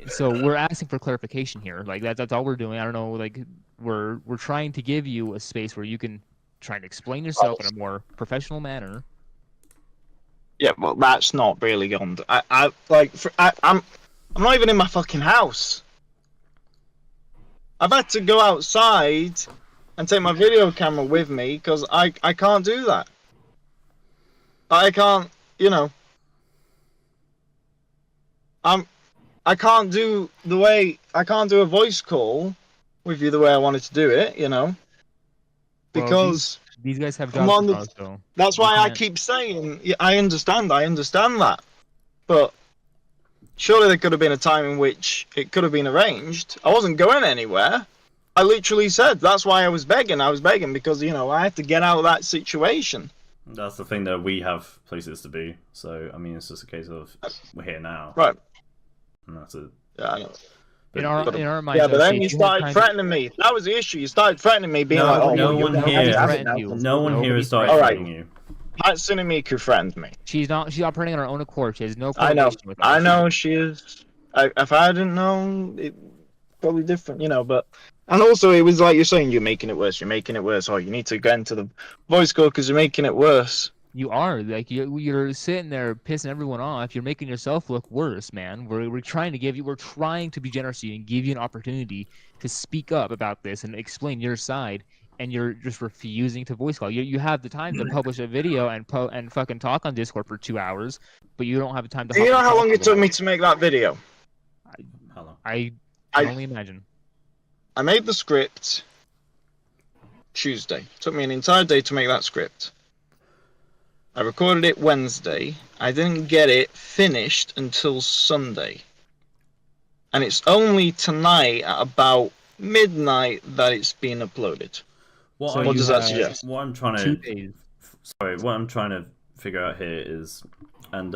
So we're asking for clarification here. Like that's all we're doing. I don't know. Like we're trying to give you a space where you can try and explain yourself in a more professional manner. Yeah, well, that's not really gone. I'm not even in my fucking house. I've had to go outside and take my video camera with me because I can't do that. I can't, you know. I can't do a voice call with you the way I wanted to do it, you know. Because these guys have jobs to follow, that's why I keep saying, yeah, I understand that. But surely there could have been a time in which it could have been arranged. I wasn't going anywhere. I literally said that's why I was begging. I was begging because, you know, I had to get out of that situation. That's the thing, that we have places to be. So, I mean, it's just a case of we're here now. Right. And that's it. Yeah, I know. In our minds, yeah, but then you started threatening me. That was the issue. You started threatening me, being like, "Oh, no one here has started threatening you." Hatsune Miku threatened me. She's operating on her own accord. She has no coordination with us. I know she is. If I didn't know, it probably different, you know. But and also, it was like you're saying, you're making it worse. You're making it worse. Oh, you need to get into the voice call because you're making it worse. You are, like, you're sitting there pissing everyone off. You're making yourself look worse, man. We're trying to be generous to you and give you an opportunity to speak up about this and explain your side, and you're just refusing to voice call. You have the time to publish a video and fucking talk on Discord for 2 hours, but you don't have the time to. You know how long it took me to make that video? How long? I can only imagine. I made the script Tuesday. It took me an entire day to make that script. I recorded it Wednesday. I didn't get it finished until Sunday. And it's only tonight at about midnight that it's been uploaded. What does that suggest? What I'm trying to figure out here is, and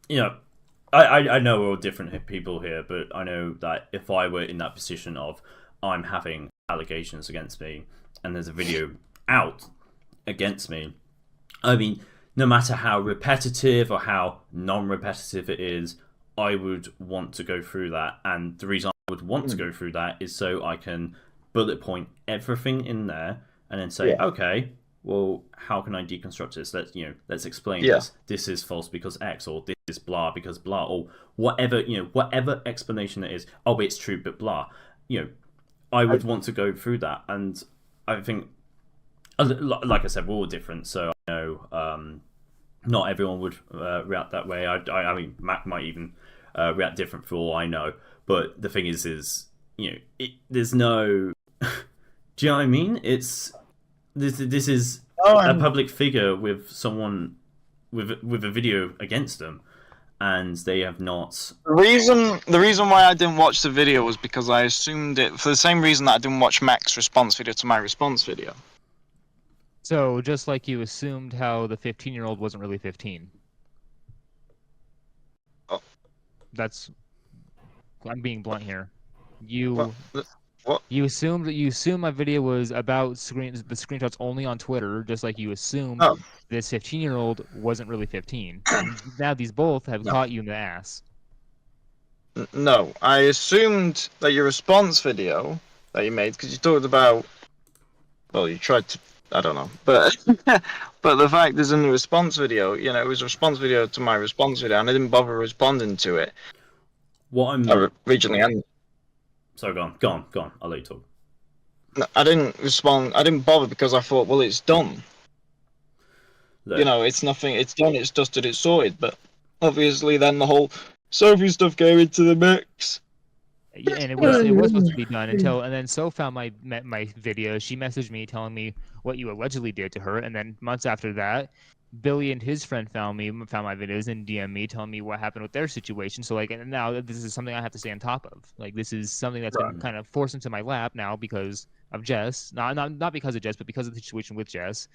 you know, I know we're all different people here, but I know that if I were in that position of I'm having allegations against me and there's a video out against me, I mean, no matter how repetitive or how non-repetitive it is, I would want to go through that. And the reason I would want to go through that is so I can bullet point everything in there and then say, okay, well, how can I deconstruct this? Let's explain this. This is false because X, or this is blah because blah, or whatever, whatever explanation it is. Oh, it's true, but blah. I would want to go through that. And I think, like I said, we're all different, so I know not everyone would react that way. I mean, Mac might even react different for all I know. But the thing is there's no. Do you know what I mean? This is a public figure with someone with a video against them, and they have not. The reason why I didn't watch the video was because I assumed it for the same reason that I didn't watch Mac's response video to my response video. So, just like you assumed how the 15-year-old wasn't really 15. Oh. I'm being blunt here. What? You assumed my video was about the screenshots only on Twitter, just like you assumed this 15-year-old wasn't really 15. And now these both have caught you in the ass. No, I assumed that your response video that you made, because you talked about, well, you tried to, I don't know, but but the fact is in the response video, it was a response video to my response video, and I didn't bother responding to it. What I'm originally. Sorry, go on. I'll let you talk. No, I didn't respond. I didn't bother because I thought, well, it's done. Look. It's nothing. It's done. It's dusted. It's sorted. But obviously, then the whole Sophie stuff came into the mix. And it was supposed to be done and then So found my video. She messaged me telling me what you allegedly did to her, and then months after that, Billy and his friend found my videos and DM me telling me what happened with their situation. So and now this is something I have to stay on top of. Like, this is something that's been kind of forced into my lap now because of Jess. Not because of Jess, but because of the situation with Jess.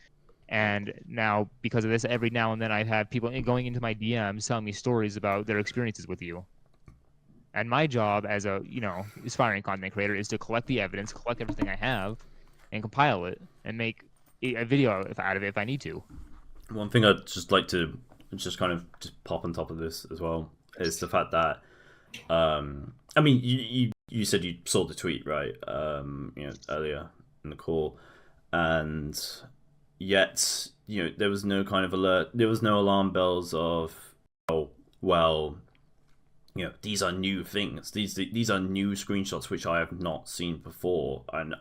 And now because of this, every now and then I have people going into my DMs telling me stories about their experiences with you. And my job as a aspiring content creator is to collect the evidence, collect everything I have, and compile it and make a video out of it if I need to. One thing I'd just like to just kind of just pop on top of this as well is the fact that I mean, you said you saw the tweet, right? Earlier in the call, and yet, there was no kind of alert. There was no alarm bells of, oh, well, these are new things. These are new screenshots which I have not seen before, and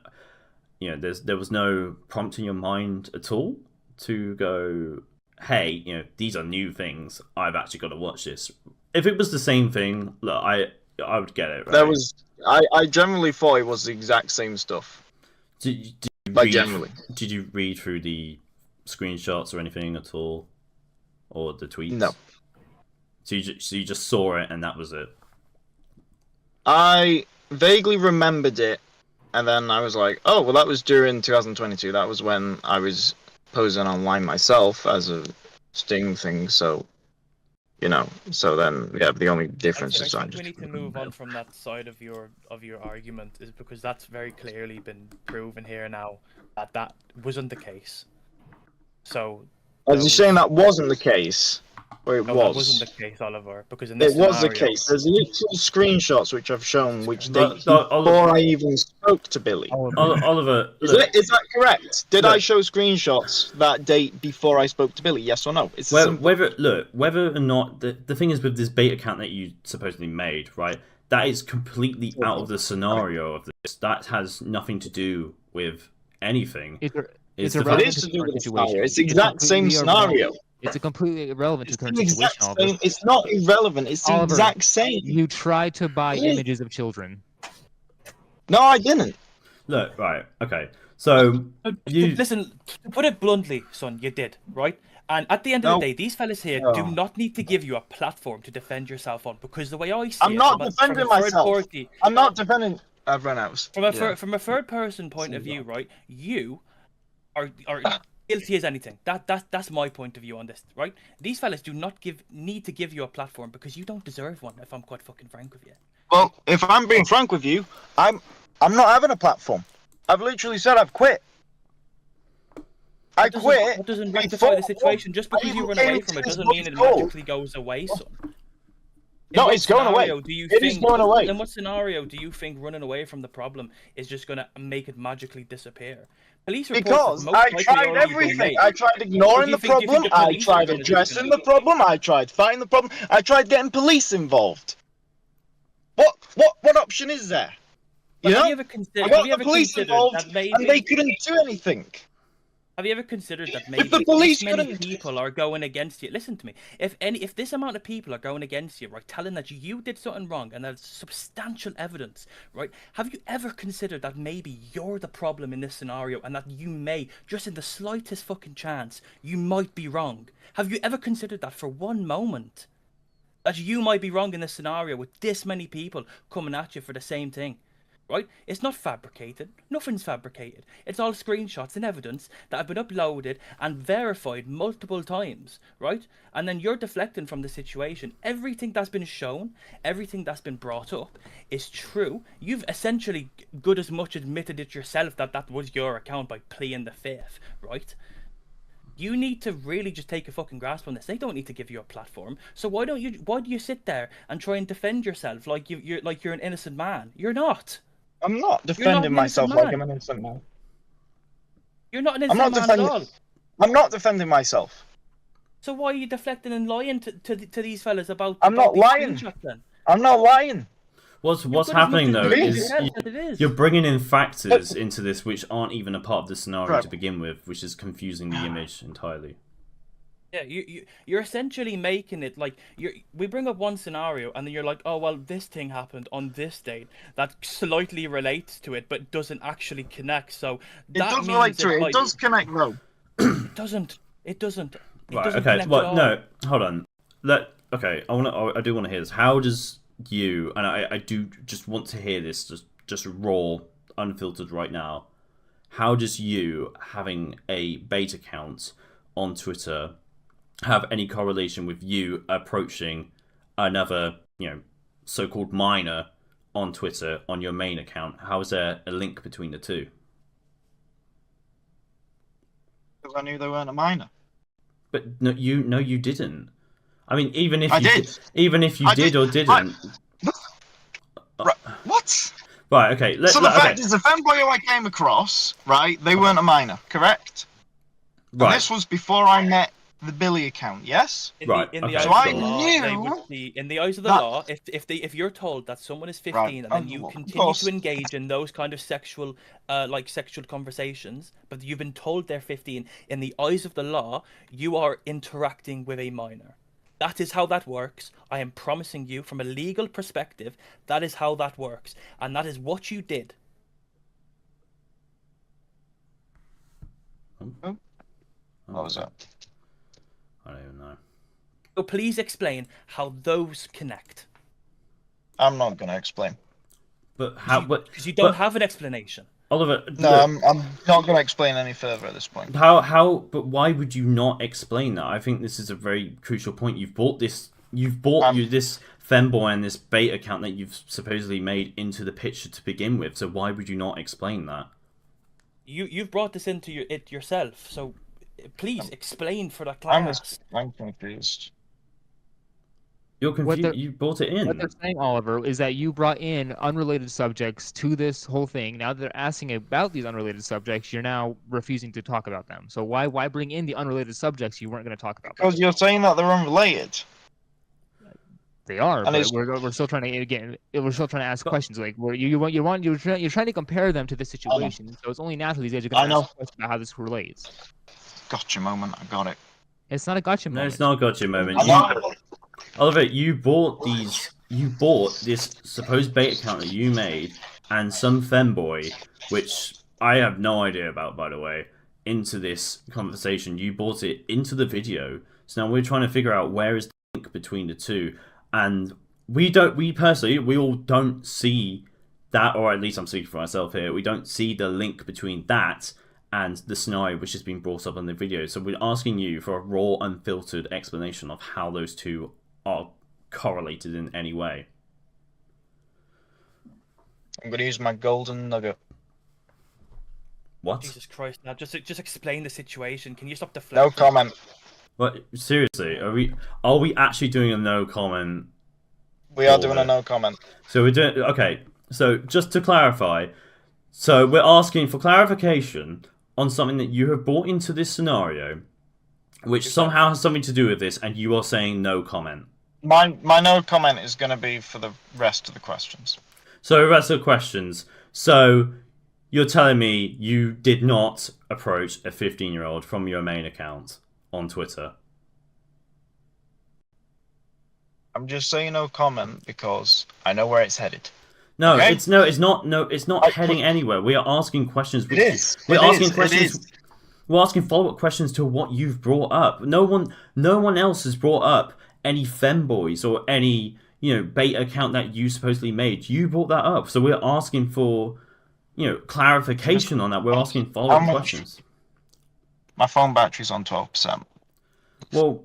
there was no prompt in your mind at all to go, hey, these are new things. I've actually got to watch this. If it was the same thing, look, I would get it. Right? I generally thought it was the exact same stuff. Did you read through the screenshots or anything at all, or the tweets? No. So you just saw it and that was it. I vaguely remembered it, and then I was like, oh, well, that was during 2022. That was when I was posing online myself as a Sting thing. So, so then, yeah, the only difference is I think we need to move on from that side of your argument, is because that's very clearly been proven here now that wasn't the case. So, are you saying that wasn't the case? Or it no, was? That wasn't the case, Oliver, because in this was scenario, the case. There's literal screenshots which I've shown which date Oliver, before I even spoke to Billy. Oliver, is that correct? Did I show screenshots that date before I spoke to Billy? Yes or no? It's whether or not the thing is with this bait account that you supposedly made, right? That is completely out of the scenario of this. That has nothing to do with anything. It's to do with the scenario. It's the exact same scenario. It's a completely irrelevant to the current situation. It's not irrelevant. It's the exact same. You tried to buy images of children. No, I didn't. Look, right, okay. So listen. To put it bluntly, son, you did, right? And at the end of the day, these fellas here do not need to give you a platform to defend yourself on, because the way I see it, I'm not defending myself. I'm not defending. I've run out. From a third person point of view, right? You are guilty as anything. That's my point of view on this, right? These fellas do not need to give you a platform because you don't deserve one, if I'm quite fucking frank with you. Well, if I'm being frank with you, I'm not having a platform. I've literally said I've quit. I quit. That doesn't rectify the situation. Just because you run away from it doesn't mean it magically goes away, son. No, it's going away. It is going away. In what scenario do you think running away from the problem is just going to make it magically disappear? Because I tried everything. I tried ignoring the problem. I tried addressing the problem. I tried fighting the problem. I tried getting police involved. What option is there? Have you ever considered and they couldn't do anything? Have you ever considered that maybe many people are going against you? Listen to me. If this amount of people are going against you, right, telling that you did something wrong and there's substantial evidence, right? Have you ever considered that maybe you're the problem in this scenario and that you may, just in the slightest fucking chance, you might be wrong? Have you ever considered that for one moment? That you might be wrong in this scenario with this many people coming at you for the same thing? Right? It's not fabricated. Nothing's fabricated. It's all screenshots and evidence that have been uploaded and verified multiple times, right? And then you're deflecting from the situation. Everything that's been shown, everything that's been brought up is true. You've essentially good as much admitted it yourself that was your account by pleading the fifth, right? You need to really just take a fucking grasp on this. They don't need to give you a platform. So why do you sit there and try and defend yourself like you're an innocent man? You're not. I'm not defending myself like I'm an innocent man. You're not an innocent man at all. I'm not defending myself. So why are you deflecting and lying to these fellas about? I'm not lying. I'm not lying. What's happening though is you're bringing in factors into this which aren't even a part of the scenario to begin with, which is confusing the image entirely. Yeah, you're essentially making it like we bring up one scenario and then you're like, oh well, this thing happened on this date that slightly relates to it but doesn't actually connect. So that does relate to it. It does connect though. It doesn't. It doesn't. Right. Okay. Well, no. Hold on. Okay. I do want to hear this. How does you and I do just want to hear this just raw, unfiltered right now. How does you having a bait account on Twitter have any correlation with you approaching another, so-called minor on Twitter on your main account? How is there a link between the two? Because I knew they weren't a minor. But you didn't. I mean, even if I you did. Even if you did or didn't. Right, okay. So the fact is, the fanboy who I came across, right, they weren't a minor, correct? Right. And this was before I met the Billy account, yes? In the eyes of the law, they would be, in the eyes of the law, if you're told that someone is 15 and then you continue to engage in those kind of sexual conversations, but you've been told they're 15, in the eyes of the law, you are interacting with a minor. That is how that works. I am promising you, from a legal perspective, that is how that works, and that is what you did. What was that? I don't even know. So please explain how those connect. I'm not going to explain. But how? Because you don't have an explanation. Oliver, no, look, I'm not going to explain any further at this point. How? But why would you not explain that? I think this is a very crucial point. You've bought this femboy and this bait account that you've supposedly made into the picture to begin with. So why would you not explain that? You've brought this into it yourself. So please explain for that class. I'm confused. You're confused. You brought it in. What they're saying, Oliver, is that you brought in unrelated subjects to this whole thing. Now that they're asking about these unrelated subjects, you're now refusing to talk about them. So why bring in the unrelated subjects you weren't going to talk about? Because you're saying that they're unrelated. They are, and but we're still trying to we're still trying to ask questions. Like you're trying to compare them to the situation. So it's only natural these guys are going to ask questions about how this relates. Gotcha moment. I got it. It's not a gotcha moment. No, it's not a gotcha moment. Oliver, you bought this supposed bait account that you made and some femboy, which I have no idea about, by the way, into this conversation. You bought it into the video. So now we're trying to figure out where is the link between the two. And we all don't see that, or at least I'm speaking for myself here, we don't see the link between that and the scenario which has been brought up on the video. So we're asking you for a raw, unfiltered explanation of how those two are correlated in any way. I'm going to use my golden nugget. What? Jesus Christ! Now just explain the situation. Can you stop deflecting? No comment. What? Seriously, are we actually doing a no comment? We are doing a no comment. So we're doing okay. So just to clarify, so we're asking for clarification on something that you have brought into this scenario, which somehow has something to do with this, and you are saying no comment. My no comment is going to be for the rest of the questions. So the rest of the questions. So you're telling me you did not approach a 15-year-old from your main account on Twitter? I'm just saying no comment because I know where it's headed. No, okay? it's not heading anywhere. We are asking questions. We're asking follow-up questions to what you've brought up. No one else has brought up any femboys or any, bait account that you supposedly made. You brought that up. So we're asking for, clarification on that. We're asking follow-up questions. My phone battery's on 12%. Well,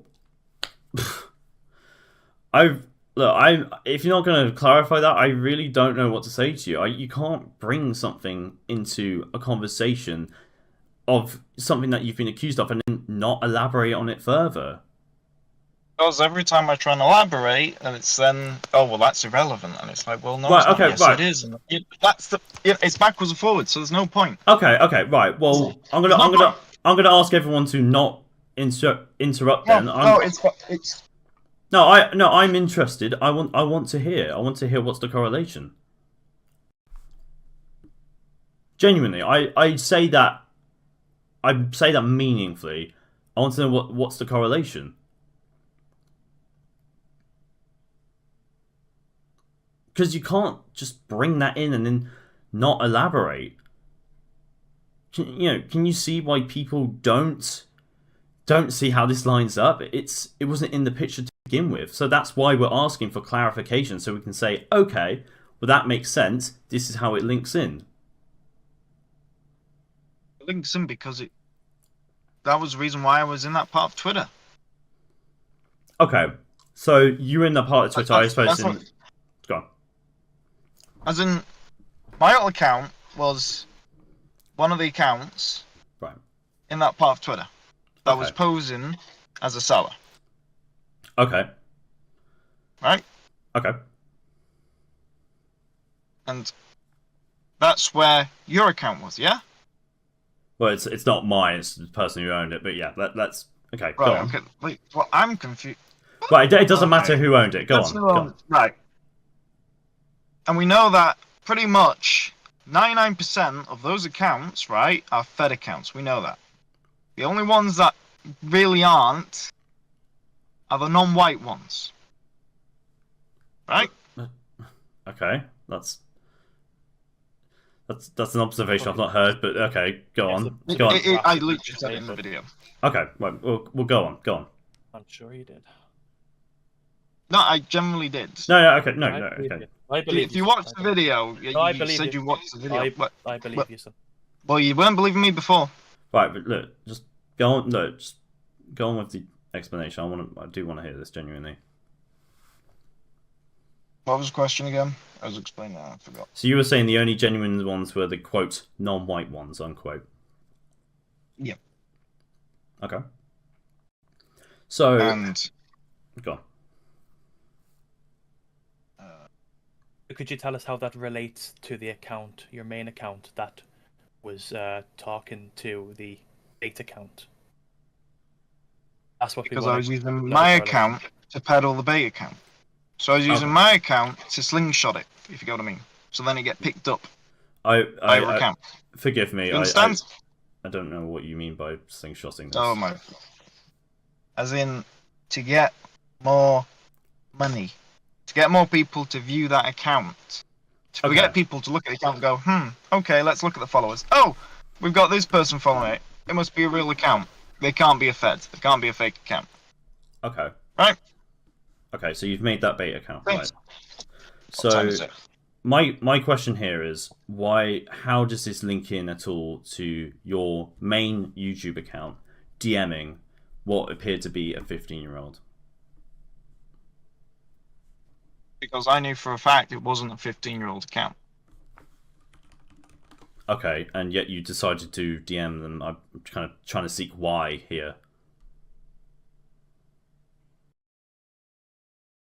if you're not going to clarify that, I really don't know what to say to you. You can't bring something into a conversation of something that you've been accused of and then not elaborate on it further. Because every time I try and elaborate, and it's then, that's irrelevant, and it's like, well, no, right, it's not. Yes, right. It is. And it's backwards and forwards, so there's no point. Okay, right. Well, I'm gonna ask everyone to not interrupt. Then. No, I'm interested. I want to hear. I want to hear what's the correlation. Genuinely, I say that meaningfully. I want to know what's the correlation. Because you can't just bring that in and then not elaborate. Can you see why people don't see how this lines up? It wasn't in the picture to begin with, so that's why we're asking for clarification, so we can say, okay, well that makes sense. This is how it links in. It links in because that was the reason why I was in that part of Twitter. Okay, so you were in that part of Twitter. I suppose. Go on. As in, my old account was one of the accounts in that part of Twitter that was posing as a seller. Okay. Right? Okay. And That's where your account was, yeah? Well, it's not mine. It's the person who owned it. But yeah, let's okay. Go Right, on. okay. Wait, well, I'm confused. Right, it doesn't matter Okay. who owned it. Go That's on. who Go owned- on. Right. And we know that pretty much 99% of those accounts, right, are Fed accounts. We know that. The only ones that really aren't are the non-white ones. Right? Okay, that's an observation I've not heard, but okay, go on. Go on. I literally said it in the video. Okay, right, we'll go on. Go on. I'm sure you did. No, I generally did. No, okay, no, okay. I believe If you watched the video, you said you watched the video. I believe you, son. Well, you weren't believing me before. Right, but look, just go on. Look, just go on with the explanation. I do want to hear this genuinely. What was the question again? I was explaining that. I forgot. So you were saying the only genuine ones were the quote non-white ones, unquote. Yep. Okay. So. And go on. Could you tell us how that relates to the account, your main account, that was talking to the bait account? That's what because I was using my account to peddle the bait account. So I was using my account to slingshot it, if you get what I mean. So then it get picked up by your account. Forgive me, understand? I don't know what you mean by slingshotting this. Oh my. As in, to get more money. To get more people to view that account. To get people to look at the account and go, okay, let's look at the followers. Oh, we've got this person following it. It must be a real account. They can't be a Fed. It can't be a fake account. Okay. Right? Okay, so you've made that bait account, Thanks. right? So my question here is how does this link in at all to your main YouTube account DMing what appeared to be a 15-year-old? Because I knew for a fact it wasn't a 15-year-old account. Okay, and yet you decided to DM them. I'm kind of trying to seek why here.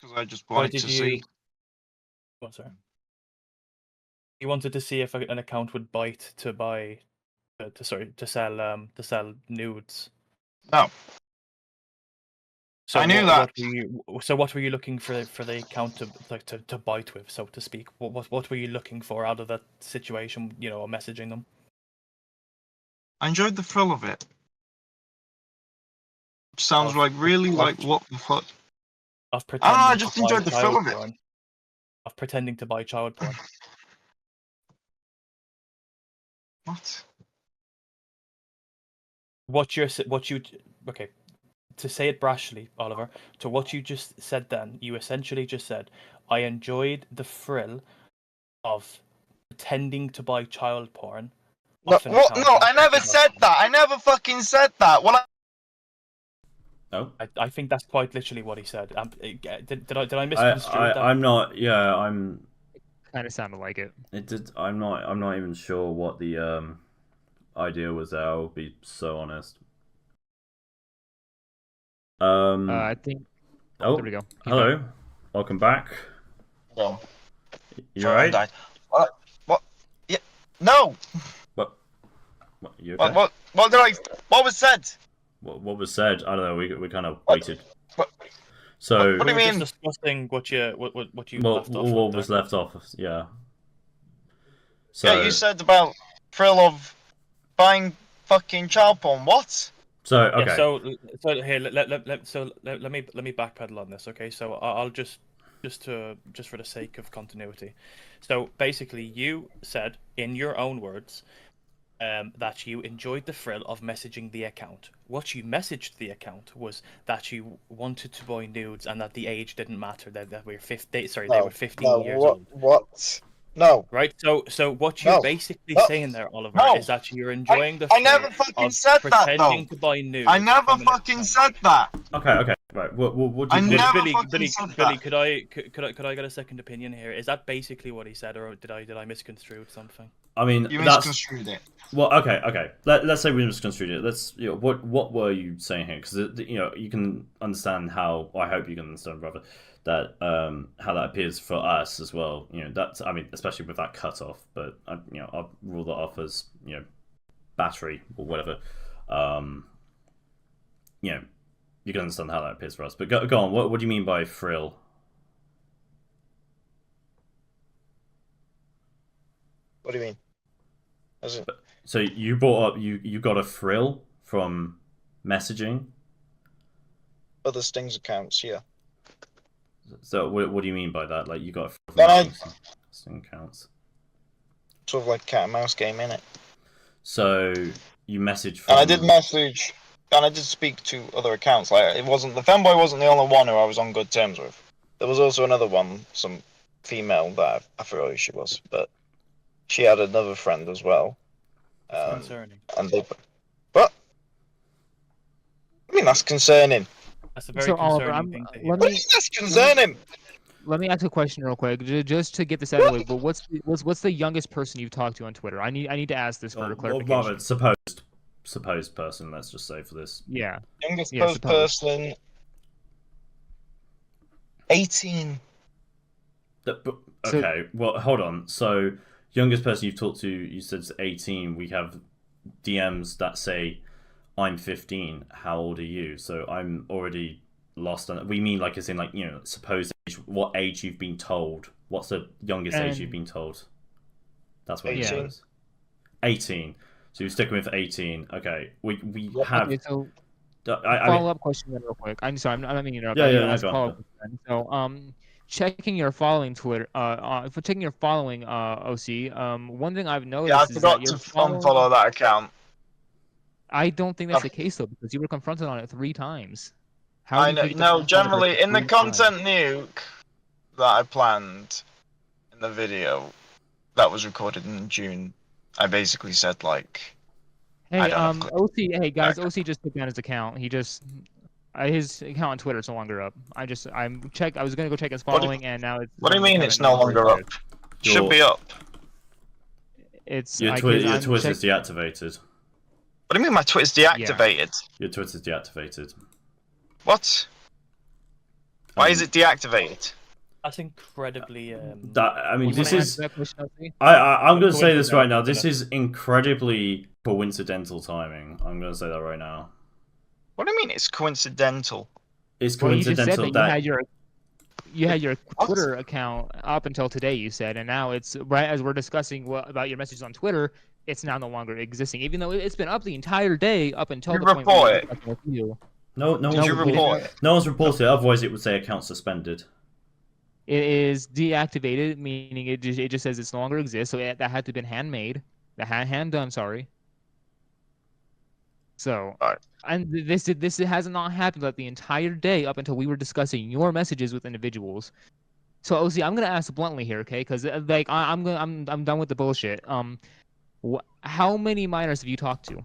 Because I just wanted to see. Oh, sorry. You wanted to see if an account would bite to buy, to sell nudes. No. So I knew that. What were you looking for the account to bite with, so to speak? What were you looking for out of that situation? You know, messaging them. I enjoyed the thrill of it. Sounds like really like what the fuck. I just enjoyed the thrill of it. Of pretending to buy child porn. What? Okay. To say it brashly, Oliver, to what you just said then, you essentially just said, I enjoyed the thrill of pretending to buy child porn. No, I never said that. I never fucking said that. Well, No? I think that's quite literally what he said. Did I misconstrue that? I'm not. Yeah, I'm. Kind of sounded like it. It did. I'm not even sure what the idea was there. I'll be so honest. I think. Oh, there we go. Hello. Welcome back. no. You alright? What? Yeah. No. What? You okay? What was said? What was said? I don't know. We kind of waited. So What do you mean? Just discussing what you left off. What was left off? Yeah. So Yeah, you said about thrill of buying fucking child porn. What? So okay. Yeah, so here let me backpedal on this. Okay, so I'll just for the sake of continuity. So basically, you said in your own words that you enjoyed the thrill of messaging the account. What you messaged the account was that you wanted to buy nudes and that the age didn't matter. That we were 15. Sorry, they were 15 years old. What? No. Right. So what you're basically saying there, Oliver, is that you're enjoying the. I never fucking said that though. Pretending to buy nudes. I never fucking said that. Okay. Right. What do I you never Billy, fucking said Billy, that. could I get a second opinion here? Is that basically what he said, or did I misconstrue something? I mean, You misconstrued it. Well, okay. Let's say we misconstrued it. Let's, what were you saying here? Because you can understand how. I hope you can understand, rather, that how that appears for us as well. You know, that's, I mean, especially with that cutoff. But you know, I'll rule that off as, you know, battery or whatever. You know, you can understand how that appears for us. But go on. What do you mean by frill? What do you mean? So you brought up you got a frill from messaging. Other Stings accounts, yeah. So what do you mean by that? Like, you got a frill Then from Sting accounts. Sort of like cat and mouse game, innit? So you message from... And I did message, and I did speak to other accounts. Like, it wasn't, the femboy wasn't the only one who I was on good terms with. There was also another one, some female that I forgot who she was, but she had another friend as well. Concerning. And they, but I mean, that's concerning. That's a very So, concerning Oliver, thing to hear. let What me is this concerning? let me ask a question real quick, just to get this out of the way. But what's the youngest person you've talked to on Twitter? I need to ask this for clarification. Rather, supposed person, let's just say, for this. Yeah. Youngest Yeah, post person, 18. Okay, well, hold on. So, youngest person you've talked to, you said is 18. We have DMs that say, I'm 15. How old are you? So, I'm already lost on it. We mean, like, as in, like, you know, supposed age, what age you've been told. What's the youngest age you've been told? That's what 18. it is. 18. So, you're sticking with 18. Okay, we have... Okay, so I follow up question then real quick. I'm sorry, I'm not meaning to interrupt. Yeah, I need yeah, to no, ask a go on. follow-up question. So, checking your following Twitter, for checking your following, OC, one thing I've noticed Yeah, I is that forgot you're to following... unfollow that account. I don't think that's the case though, because you were confronted on it 3 times. How I do you know. forget to No, unfollow the generally, person in the 3 times? content nuke that I planned in the video that was recorded in June, I basically said, like, I Hey, don't have OC, hey guys, Okay. OC just took down his account. He just, his account on Twitter is no longer up. I was gonna go check his What do you- following, and now it's. what do you mean it's no no longer up? exists. Should be up. It's Your I Twitter, guess your I'm Twitter's check- deactivated. What do you mean my Twitter's deactivated? Your Twitter's deactivated. What? Why is it deactivated? That's incredibly. I mean, You this wanna is... answer that question, OC? I'm going to say this right now. Coincidental, This is incredibly coincidental timing. I'm going to say that right now. What do you mean it's coincidental? It's Well, you just said coincidental that that... you had your What? Twitter account up until today, you said, and now it's right as we're discussing about your messages on Twitter. It's now no longer existing, even though it's been up the entire day up until You the point report where it. we're discussing with you. No Did one's you reported. report it? No one's reported it. Otherwise, it would say account suspended. It is deactivated, meaning it just says it's no longer exists. So that had to have been handmade, hand done. Sorry. So, Alright. and this has not happened like the entire day up until we were discussing your messages with individuals. So, OC, I'm gonna ask bluntly here, okay? Because like I'm done with the bullshit. How many minors have you talked to?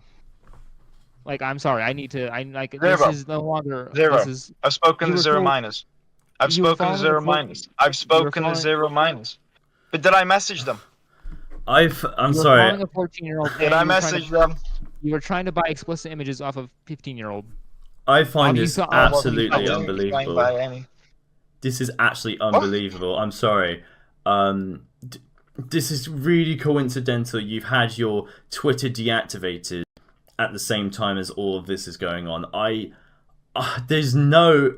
Like, I'm sorry, this Zero. is no longer. Zero. This is I've spoken You to were 0 told- minors. I've you were spoken to following 0 the flow- minors. I've spoken to following- 0 minors. But did I message them? I'm you were sorry. following a 14-year-old. Did I message them? You were trying to buy explicit images off of 15-year-old. I find you this saw- I absolutely didn't explain unbelievable. by any. This is actually unbelievable. I'm sorry. This is really coincidental. You've had your Twitter deactivated at the same time as all of this is going on. There's no...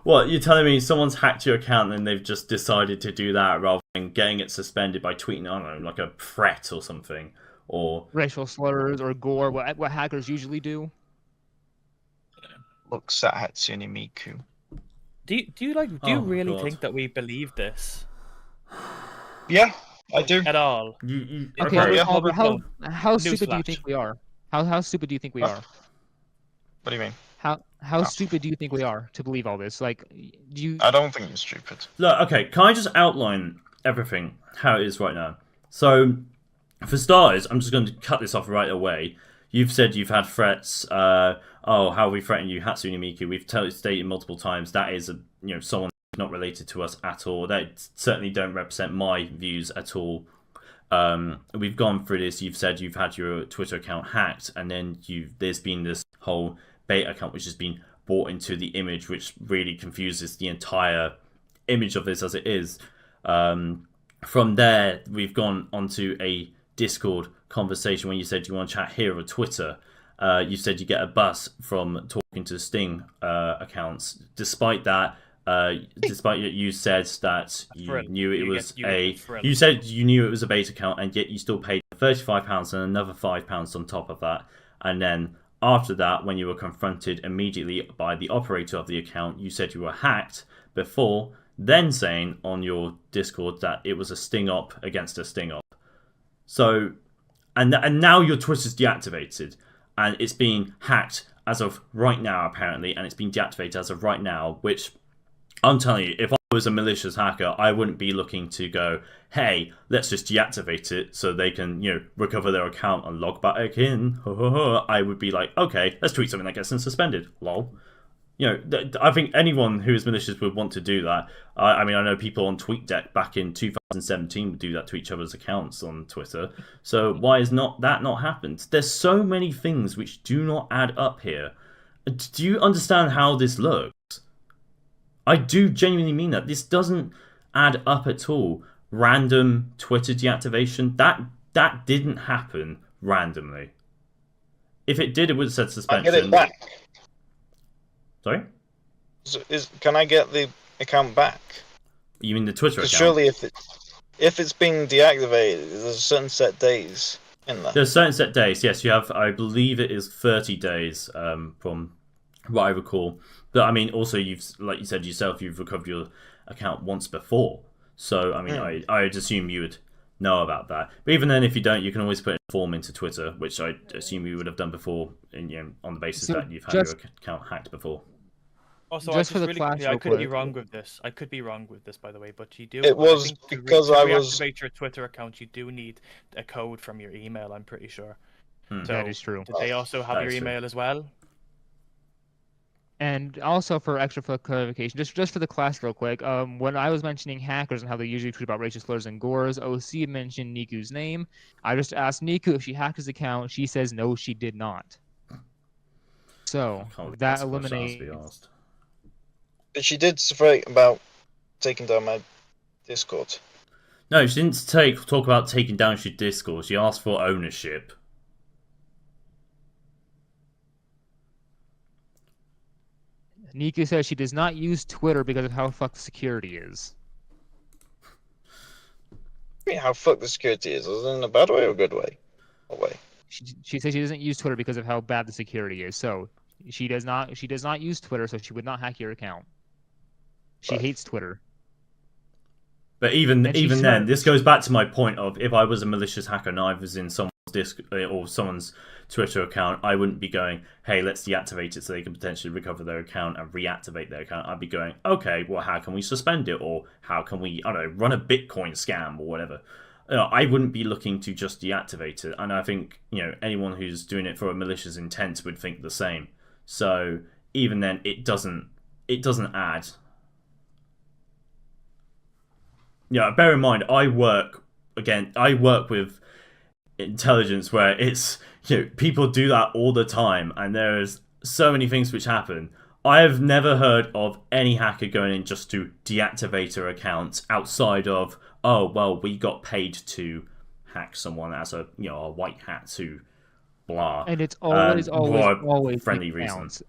What, you're telling me someone's hacked your account and they've just decided to do that rather than getting it suspended by tweeting, I don't know, like a threat or something? Or... Racial slurs or gore, what hackers usually do. Looks at Hatsune Miku. Do you Oh, really God. think that we believe this Yeah, I do. at all? You, Okay, Okay, yeah. Oliver, how Newsflash. stupid do you think we are? How stupid do you think we are? What do you mean? How stupid do you think we are to believe all this? Like, do you? I don't think you're stupid. Look, okay, can I just outline everything, how it is right now? So, for starters, I'm just going to cut this off right away. You've said you've had threats. How are we threatening you, Hatsune Miku? We've stated multiple times that is someone not related to us at all. That certainly don't represent my views at all. We've gone through this. You've said you've had your Twitter account hacked, and then there's been this whole beta account which has been brought into the image, which really confuses the entire image of this as it is. From there, we've gone onto a Discord conversation when you said you want to chat here or Twitter. You said you get a buzz from talking to Sting accounts. Despite that, despite you said that you knew it was you said you knew it was a bait account, and yet you still paid £35 and another £5 on top of that. And then after that, when you were confronted immediately by the operator of the account, you said you were hacked before then saying on your Discord that it was a sting op against a sting op. So, and now your Twitter's deactivated, and it's being hacked as of right now, apparently, and it's been deactivated as of right now, which, I'm telling you, if I was a malicious hacker, I wouldn't be looking to go, hey, let's just deactivate it so they can, recover their account and log back in. I would be like, okay, let's tweet something that gets them suspended. Lol. I think anyone who is malicious would want to do that. I mean, I know people on TweetDeck back in 2017 would do that to each other's accounts on Twitter. So why is that not happened? There's so many things which do not add up here. Do you understand how this looks? I do genuinely mean that. This doesn't add up at all. Random Twitter deactivation, that didn't happen randomly. If it did, it would have said suspension. I get it back. Sorry? Can I get the account back? You mean the Twitter account? Surely if it's being deactivated, there's certain set days in there. There's certain set days, yes. You have, I believe it is 30 days from what I recall. But I mean, also, like you said yourself, you've recovered your account once before. So, I mean, I'd assume you would know about that. But even then, if you don't, you can always put a form into Twitter, which I assume you would have done before, on the basis that you've had your account hacked before. Also, just for the clash, I could be wrong with this. I could be wrong with this, by the way, but you do. It was because I was. To reactivate your Twitter account, you do need a code from your email. I'm pretty sure. So, that is true. Did they also have your email as well? And also for extra clarification, just for the class real quick, when I was mentioning hackers and how they usually tweet about racial slurs and gores, OC mentioned Niku's name. I just asked Niku if she hacked his account. She says no, she did not. So that eliminates. But she did say about taking down my Discord. No, she didn't talk about taking down your Discord. She asked for ownership. Niku says she does not use Twitter because of how fucked the security is. I mean, how fucked the security is? Is it in a bad way or a good way? What way? She says she doesn't use Twitter because of how bad the security is. So she does not use Twitter, so she would not hack your account. She hates Twitter. But even then, this goes back to my point of if I was a malicious hacker and I was in someone's or someone's Twitter account, I wouldn't be going, hey, let's deactivate it so they can potentially recover their account and reactivate their account. I'd be going, okay, well, how can we suspend it? Or how can we, I don't know, run a Bitcoin scam or whatever. I wouldn't be looking to just deactivate it. And I think, anyone who's doing it for a malicious intent would think the same. So even then, it doesn't add. Yeah, bear in mind, I work with intelligence where it's, people do that all the time, and there's so many things which happen. I have never heard of any hacker going in just to deactivate an account outside of, oh, well, we got paid to hack someone as a white hat to blah. And it's always friendly reasons.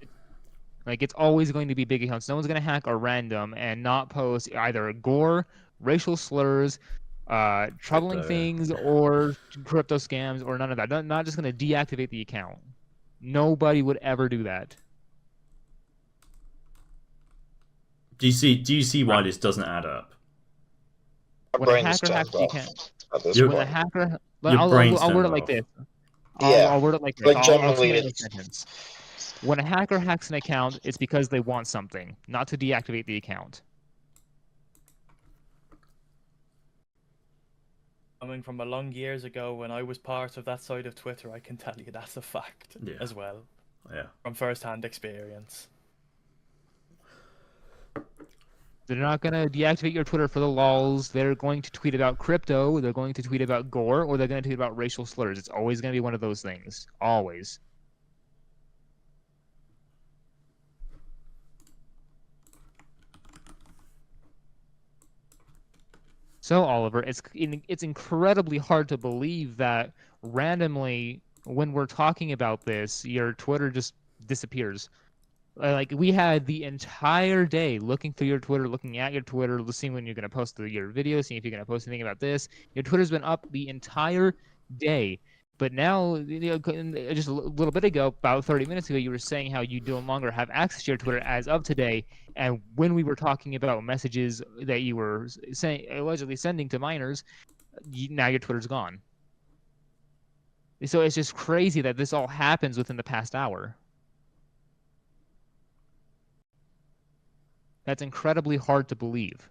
Like, it's always going to be big accounts. No one's going to hack a random and not post either gore, racial slurs, troubling things, or crypto scams, or none of that. Not just going to deactivate the account. Nobody would ever do that. Do you see why this doesn't add up? When a hacker hacks the account, when a hacker, I'll word it like this. I'll word it like this. When a hacker hacks an account, it's because they want something, not to deactivate the account. Coming from a long years ago when I was part of that side of Twitter, I can tell you that's a fact as well. Yeah. From first-hand experience. They're not going to deactivate your Twitter for the lols. They're going to tweet about crypto, they're going to tweet about gore, or they're going to tweet about racial slurs. It's always going to be one of those things. Always. So, Oliver, it's incredibly hard to believe that randomly, when we're talking about this, your Twitter just disappears. Like, we had the entire day looking through your Twitter, looking at your Twitter, seeing when you're going to post your video, seeing if you're going to post anything about this. Your Twitter's been up the entire day. But now, just a little bit ago, about 30 minutes ago, you were saying how you no longer have access to your Twitter as of today. And when we were talking about messages that you were allegedly sending to minors, now your Twitter's gone. So it's just crazy that this all happens within the past hour. That's incredibly hard to believe.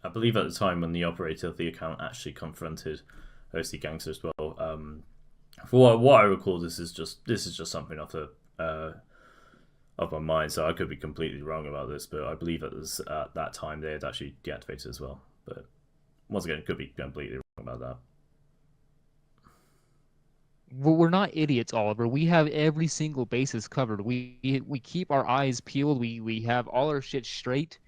I believe at the time when the operator of the account actually confronted OC Gangsta as well. For what I recall, this is just something off my mind, so I could be completely wrong about this, but I believe it was at that time they had actually deactivated as well. But once again, it could be completely wrong about that. Well, we're not idiots, Oliver. We have every single basis covered. We keep our eyes peeled. We have all our shit straight.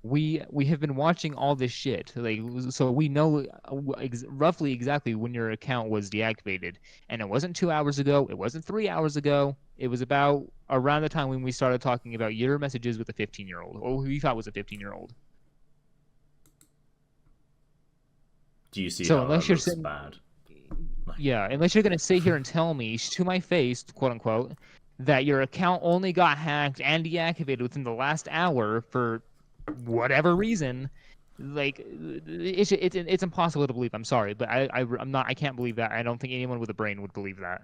We have been watching all this shit, like, so we know roughly exactly when your account was deactivated, and it wasn't 2 hours ago, it wasn't 3 hours ago, it was about around the time when we started talking about your messages with a 15-year-old, or who you thought was a 15-year-old. Do you see so how unless that you're looks saying, bad? yeah, unless you're gonna sit here and tell me to my face, quote unquote, that your account only got hacked and deactivated within the last hour for whatever reason, like, it's impossible to believe. I'm sorry, but I can't believe that. I don't think anyone with a brain would believe that.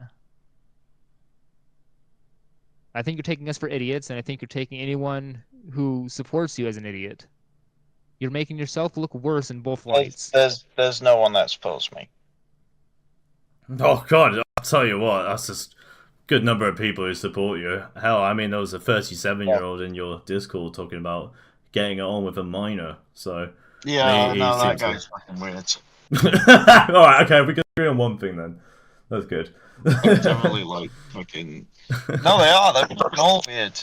I think you're taking us for idiots, and I think you're taking anyone who supports you as an idiot. You're making yourself look worse in both lights. There's no one that supports me. Oh God, I'll tell you what, that's just a good number of people who support you. Hell, I mean, there was a 37-year-old in your Discord talking about getting it on with a minor, so... Yeah, no, that guy's fucking weird. Alright, okay, we can agree on one thing then. That's good. They're definitely, like, fucking... No, they are, they're fucking all weird.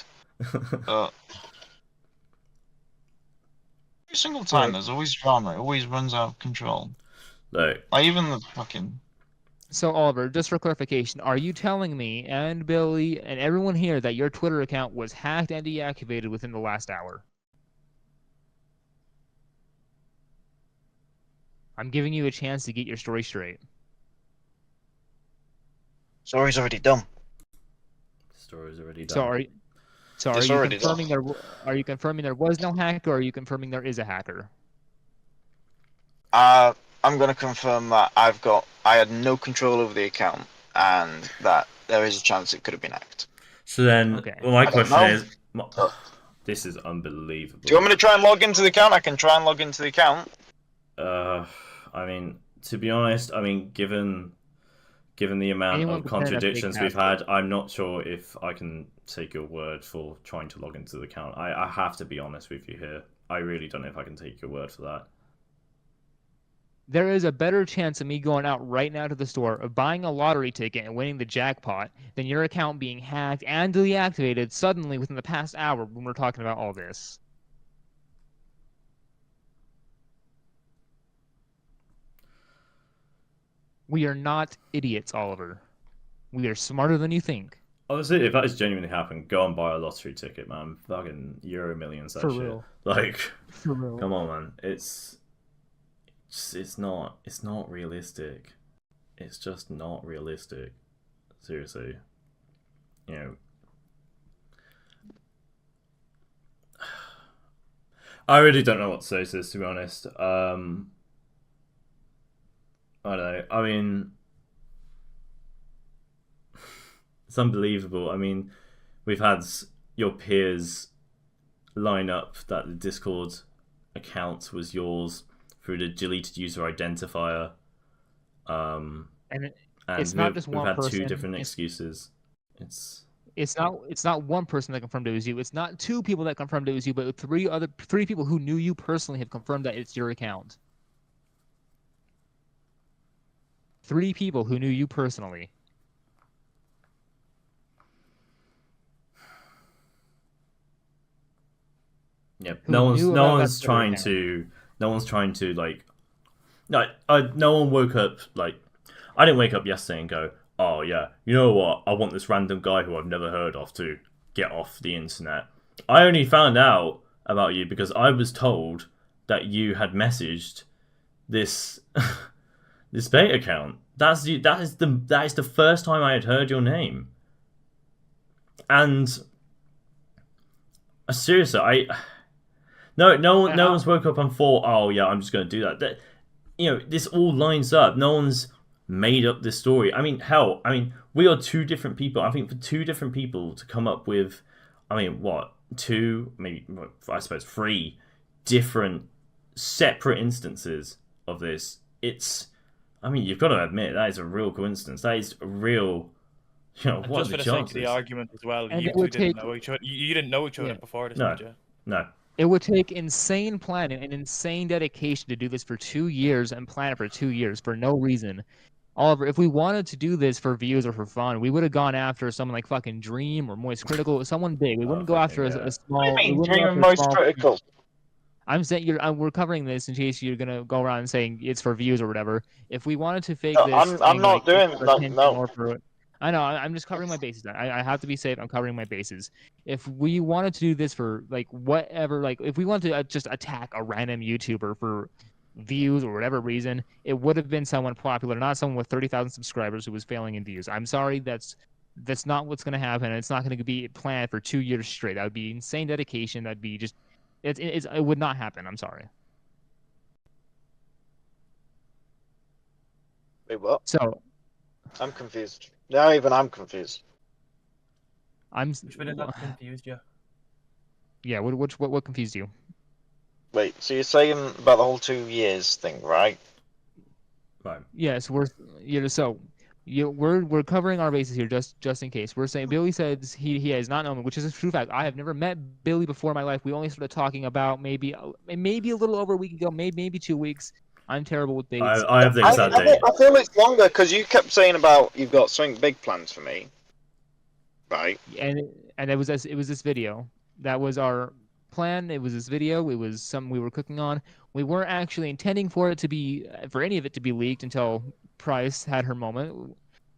But... every single time, there's always drama, it always runs out of control. Like even the fucking... So, Oliver, just for clarification, are you telling me and Billy and everyone here that your Twitter account was hacked and deactivated within the last hour? I'm giving you a chance to get your story straight. Story's already done. Story's already done. So are you confirming there was no hack, or are you confirming there is a hacker? I'm gonna confirm that I had no control over the account, and that there is a chance it could have been hacked. So then, okay. Well, my question is, this is unbelievable. Do you want me to try and log into the account? I can try and log into the account. I mean, to be honest, I mean, given the amount of contradictions we've had, I'm not sure if I can take your word for trying to log into the account. I have to be honest with you here. I really don't know if I can take your word for that. There is a better chance of me going out right now to the store, of buying a lottery ticket and winning the jackpot, than your account being hacked and deactivated suddenly within the past hour when we're talking about all this. We are not idiots, Oliver. We are smarter than you think. Honestly, if that has genuinely happened, go and buy a lottery ticket, man. Fucking Euro Millions, that For shit. real. Like, For real. come on, man. It's not realistic. It's just not realistic. Seriously. You know. I really don't know what to say to this, to be honest. I don't know. I mean, it's unbelievable. I mean, we've had your peers line up that the Discord account was yours through the deleted user identifier. And it's not just one person. We've had two different excuses. It's not one person that confirmed it was you. It's not two people that confirmed it was you, but three people who knew you personally have confirmed that it's your account. 3 people who knew you personally. Yeah, who no knew one's about trying Twitter to. No one's trying to like. No, no one woke up like. I didn't wake up yesterday and go, "Oh yeah, you know what? I want this random guy who I've never heard of to get off the internet." I only found out about you because I was told that you had messaged this this bait account. That is the first time I had heard your name. And seriously, no one's woke up and thought, "Oh yeah, I'm just going to do that." This all lines up. No one's made up this story. I mean, hell, we are two different people. I think for two different people to come up with, two, maybe, I suppose, three different separate instances of this. You've got to admit, that is a real coincidence. That is a real, what just are the for the chances? sake of the argument as well, And you two didn't know each other. You didn't know each other before this, did you? No. It would take insane planning and insane dedication to do this for 2 years and plan it for 2 years for no reason. Oliver, if we wanted to do this for views or for fun, we would have gone after someone like fucking Dream or Moist Critical, someone big. We wouldn't go after a small. What do you mean, we Dream and Moist Critical? I'm saying we're covering this in case you're gonna go around saying it's for views or whatever. If we wanted to fake No, this, I'm not doing that. no. I know. I'm just covering my bases. I have to be safe. I'm covering my bases. If we wanted to do this for like whatever, like if we wanted to just attack a random YouTuber for views or whatever reason, it would have been someone popular, not someone with 30,000 subscribers who was failing in views. I'm sorry, that's not what's going to happen. It's not going to be planned for 2 years straight. That would be insane dedication. That'd be just it would not happen. I'm sorry. Wait, what? So I'm confused. Now even I'm confused. Which bit of that confused you? Yeah, what confused you? Wait, so you're saying about the whole 2 years thing, right? Right. Yes, we're covering our bases here just in case. We're saying Billy says he has not known me, which is a true fact. I have never met Billy before in my life. We only started talking about maybe a little over a week ago, maybe 2 weeks. I'm terrible with dates. I have the exact date. I feel it's longer because you kept saying about you've got something big plans for me, right? And it was this video. That was our plan. It was this video. It was something we were cooking on. We weren't actually intending for any of it to be leaked until Price had her moment.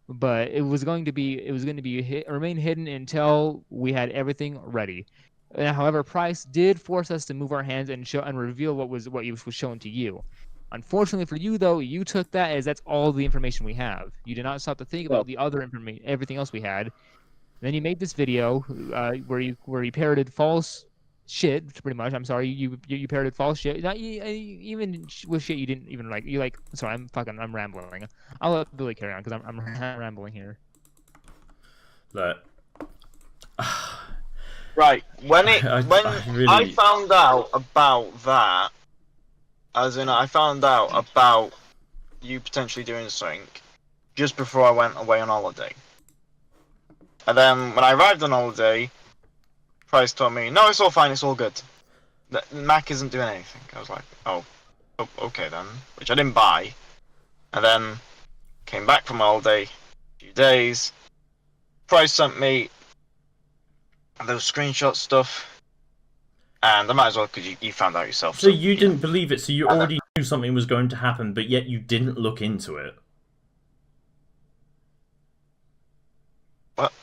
But it was going to be remain hidden until we had everything ready. However, Price did force us to move our hands and reveal what was shown to you. Unfortunately for you, though, you took that as that's all the information we have. You did not stop to think about the other information, everything else we had. Then you made this video where you parroted false shit, pretty much. I'm sorry, you parroted false shit. Not even with shit you didn't even like. Sorry, I'm rambling. I'll let Billy carry on because I'm rambling here. Look. Right. I found out about that. As in, I found out about you potentially doing something just before I went away on holiday. And then when I arrived on holiday, Price told me, "No, it's all fine, it's all good. Mac isn't doing anything." I was like, oh, okay then, which I didn't buy. And then came back from holiday, a few days. Price sent me those screenshot stuff. And I might as well, because you found out yourself. So you didn't believe it, so you already knew something was going to happen, but yet you didn't look into it. What?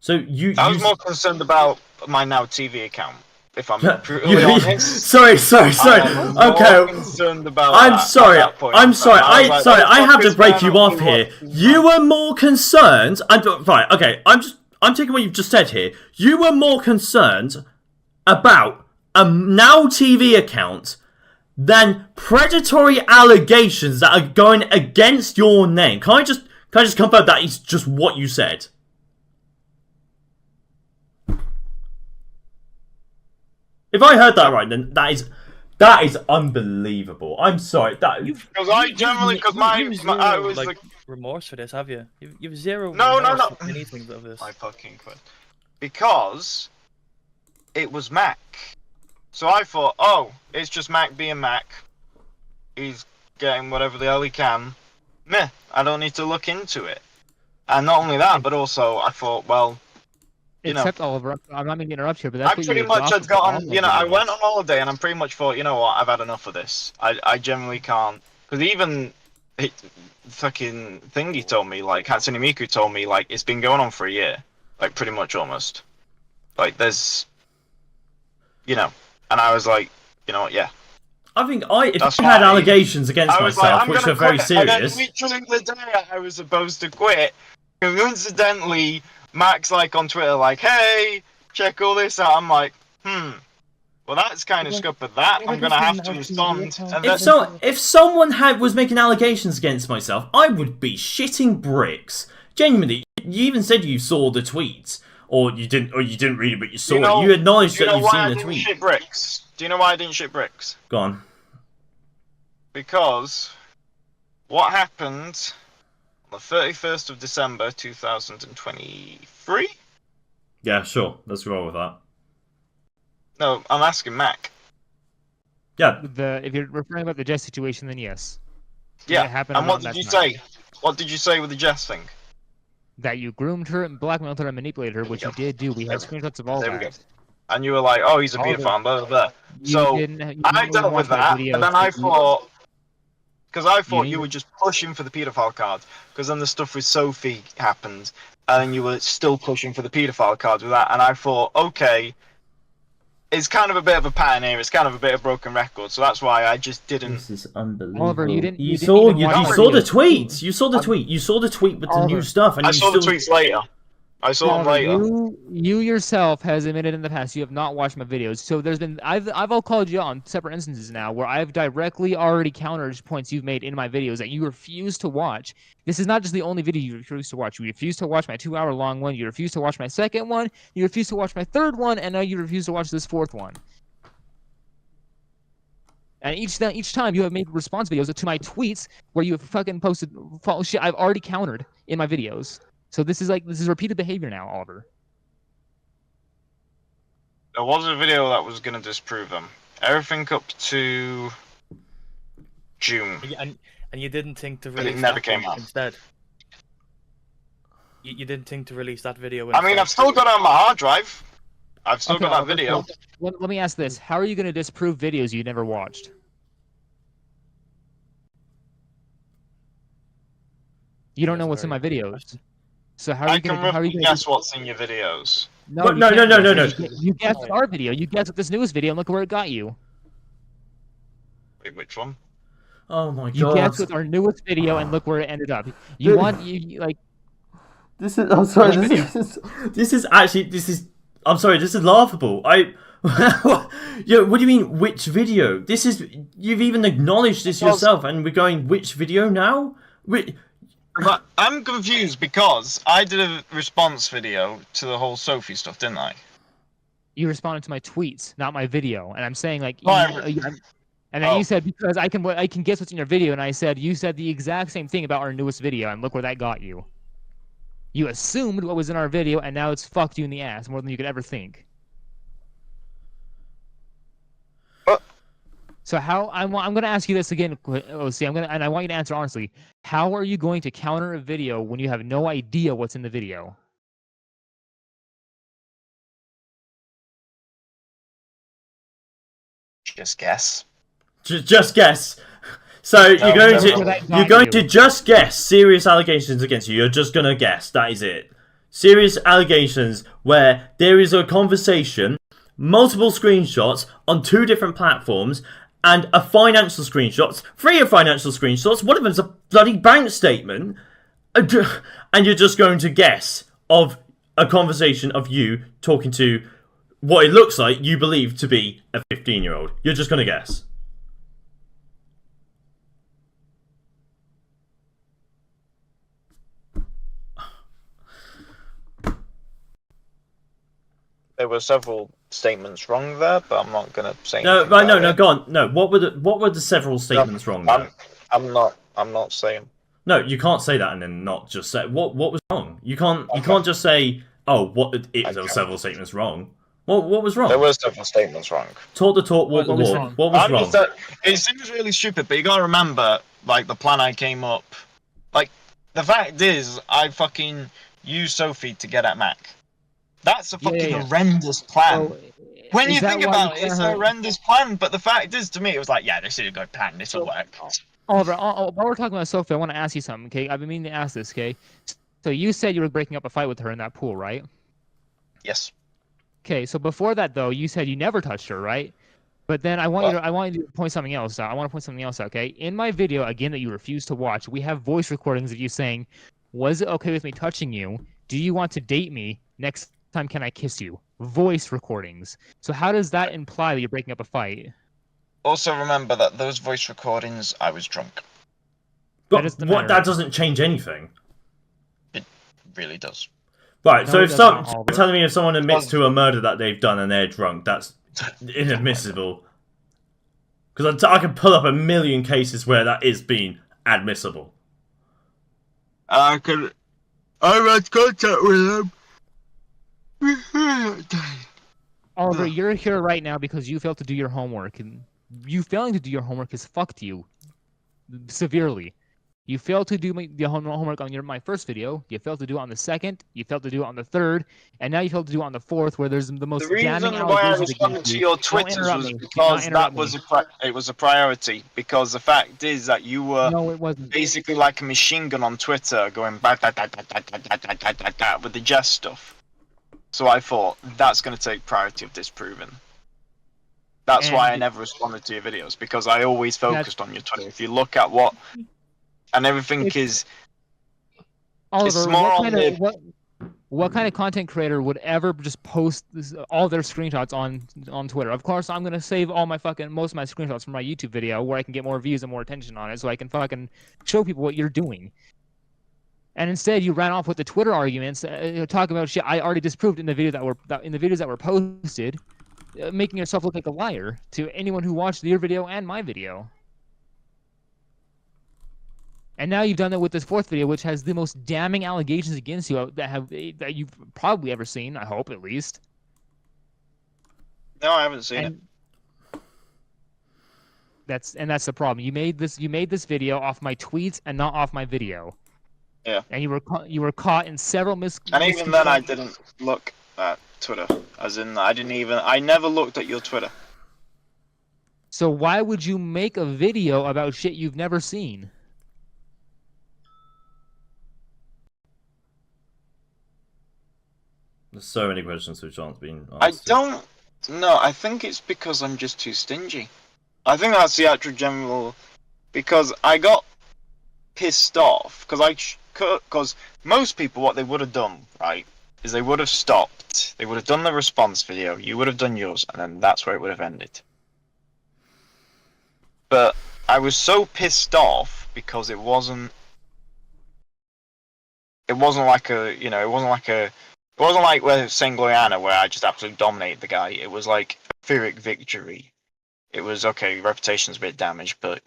So I was more concerned about my Now TV account, if I'm brutally honest. Sorry. Okay. Concerned about I'm sorry. I have to break you off here. You were more concerned. Right. Okay. I'm taking what you've just said here. You were more concerned about a Now TV account than predatory allegations that are going against your name. Can I just confirm that is just what you said? If I heard that right, then that is unbelievable. I'm sorry. Because I was like remorse for this, have you? You've zero. No. Anything of this. I fucking quit. Because it was Mac. So I thought, oh, it's just Mac being Mac. He's getting whatever the hell he can. Meh, I don't need to look into it. And not only that, but also I thought, well, Except Oliver, I'm not meaning to interrupt here, but that's I what pretty you much had gotten, videos. I went on holiday and I'm pretty much thought, you know what, I've had enough of this. I generally can't, because even fucking thingy told me, like Hatsune Miku told me, like it's been going on for a year, like pretty much almost. Like there's, and I was like, you know what, yeah. I think if I had allegations against myself, which are very serious. And then literally the day I was supposed to quit, coincidentally, Max like on Twitter like, hey, check all this out. I'm like, well that's kind of scuppered that. I'm gonna have to respond. And if someone was making allegations against myself, I would be shitting bricks. Genuinely, you even said you saw the tweets, or you didn't read it, but you saw it. You acknowledged that you've seen the tweet. Shit bricks? Do you know why I didn't shit bricks? Go on. Because what happened on the 31st of December 2023? Yeah, sure. Let's roll with that. No, I'm asking Mac. Yeah. If you're referring about the Jess situation, then yes. Yeah. And what did you say? What did you say with the Jess thing? That you groomed her and blackmailed her and manipulated her, which you did do. We have screenshots of all that. There we go. And you were like, oh, he's a pedophile, blah, blah, blah. So, I dealt with that, and then I thought... Because I thought you were just pushing for the paedophile card, because then the stuff with Sophie happened, and you were still pushing for the paedophile card with that, and I thought, okay, it's kind of a bit of a pattern here, it's kind of a bit of broken record, so that's why I just didn't... This is unbelievable. Oliver, you saw the tweets! You saw the tweet! You saw the tweet with the new stuff, and I saw the tweets later. I saw them later. You yourself has admitted in the past you have not watched my videos. So there's been I've all called you on separate instances now where I've directly already countered points you've made in my videos that you refuse to watch. This is not just the only video you refuse to watch. You refuse to watch my 2-hour-long one. You refuse to watch my second one. You refuse to watch my third one, and now you refuse to watch this fourth one. And each time you have made response videos to my tweets where you have fucking posted false shit I've already countered in my videos. So this is repeated behavior now, Oliver. There was a video that was going to disprove them. Everything up to June. And you didn't think to release it never came out. Instead? You didn't think to release that video instead? I mean, I've still got it on my hard drive. I've still got that video. Let me ask this. How are you going to disprove videos you never watched? You don't know what's in my videos. So how are you going to guess what's in your videos? No. You guessed our video. You guessed this newest video, and look where it got you. Wait, which one? Oh my god! You guessed with our newest video, and look where it ended up. You like. This is. I'm sorry. This is I'm sorry. This is laughable. What do you mean? Which video? This is. You've even acknowledged this yourself, and we're going which video now? But I'm confused because I did a response video to the whole Sophie stuff, didn't I? You responded to my tweets, not my video, and I'm saying like, and then you said because I can guess what's in your video, and I said you said the exact same thing about our newest video, and look where that got you. You assumed what was in our video, and now it's fucked you in the ass more than you could ever think. So how I'm going to ask you this again, OC. And I want you to answer honestly. How are you going to counter a video when you have no idea what's in the video? Just guess. Just guess. So you're going to just guess serious allegations against you. You're just going to guess. That is it. Serious allegations where there is a conversation, multiple screenshots on 2 different platforms, and a financial screenshots, 3 financial screenshots, one of them's a bloody bank statement, and you're just going to guess of a conversation of you talking to what it looks like you believe to be a 15-year-old. You're just going to guess. There were several statements wrong there, but I'm not gonna say. No, right? No, go on. No, what were the several statements wrong there? I'm not saying. No, you can't say that and then not just say what was wrong. You can't just say there were several statements wrong. What was wrong? There were several statements wrong. Talk the talk, walk the walk. What was wrong? It seems really stupid, but you gotta remember, like the plan I came up. Like the fact is, I fucking used Sophie to get at Mac. That's a fucking yeah. horrendous plan. So, When is you that think why about you it, it's a can't- horrendous plan. But the fact is, to me, it was like, yeah, this is a good plan. This will work. Oliver, while we're talking about Sophie, I want to ask you something, okay? I've been meaning to ask this, okay? So you said you were breaking up a fight with her in that pool, right? Yes. Okay, so before that, though, you said you never touched her, right? But then I want you to point something else out. I want to point something else out, okay? In my video, again, that you refuse to watch, we have voice recordings of you saying, "Was it okay with me touching you? Do you want to date me? Next time, can I kiss you?" Voice recordings. So how does that imply that you're breaking up a fight? Also, remember that those voice recordings, I was drunk. But that doesn't change anything. It really does. Right, No, so it if does not, you're Oliver. telling me if someone admits to a murder that they've done and they're drunk, that's inadmissible. Because I can pull up a million cases where that is being admissible. I had contact with them. Oliver, you're here right now because you failed to do your homework, and you failing to do your homework has fucked you severely. You failed to do the homework on my first video. You failed to do it on the second. You failed to do it on the third, and now you failed to do it on the fourth, where there's the most damning allegations against you. The reason why I responded to your Twitters was because that was it was a priority. Because the fact is that you were basically like a machine gun on Twitter, going with the jest stuff. So I thought that's going to take priority of disproven. That's why I never responded to your videos, because I always focused on your Twitter. If you look at what and everything is, Oliver, what kind of content creator would ever just post all their screenshots on Twitter? Of course, I'm gonna save all most of my screenshots from my YouTube video where I can get more views and more attention on it, so I can fucking show people what you're doing. And instead, you ran off with the Twitter arguments, talking about shit I already disproved in the videos that were posted, making yourself look like a liar to anyone who watched your video and my video. And now you've done that with this fourth video, which has the most damning allegations against you that you've probably ever seen. I hope, at least. No, I haven't seen it. That's the problem. You made this video off my tweets and not off my video. Yeah. And you were caught in several And even then, I didn't look at Twitter. As in, I never looked at your Twitter. So why would you make a video about shit you've never seen? There's so many questions which aren't being answered. I don't know. I think it's because I'm just too stingy. I think that's the actual general. Because I got pissed off because most people, what they would have done, right, is they would have stopped. They would have done the response video. You would have done yours, and then that's where it would have ended. But I was so pissed off because it wasn't like it wasn't like we're saying Guyana where I just absolutely dominated the guy. It was like a Pyrrhic victory. It was, okay, reputation's a bit damaged, but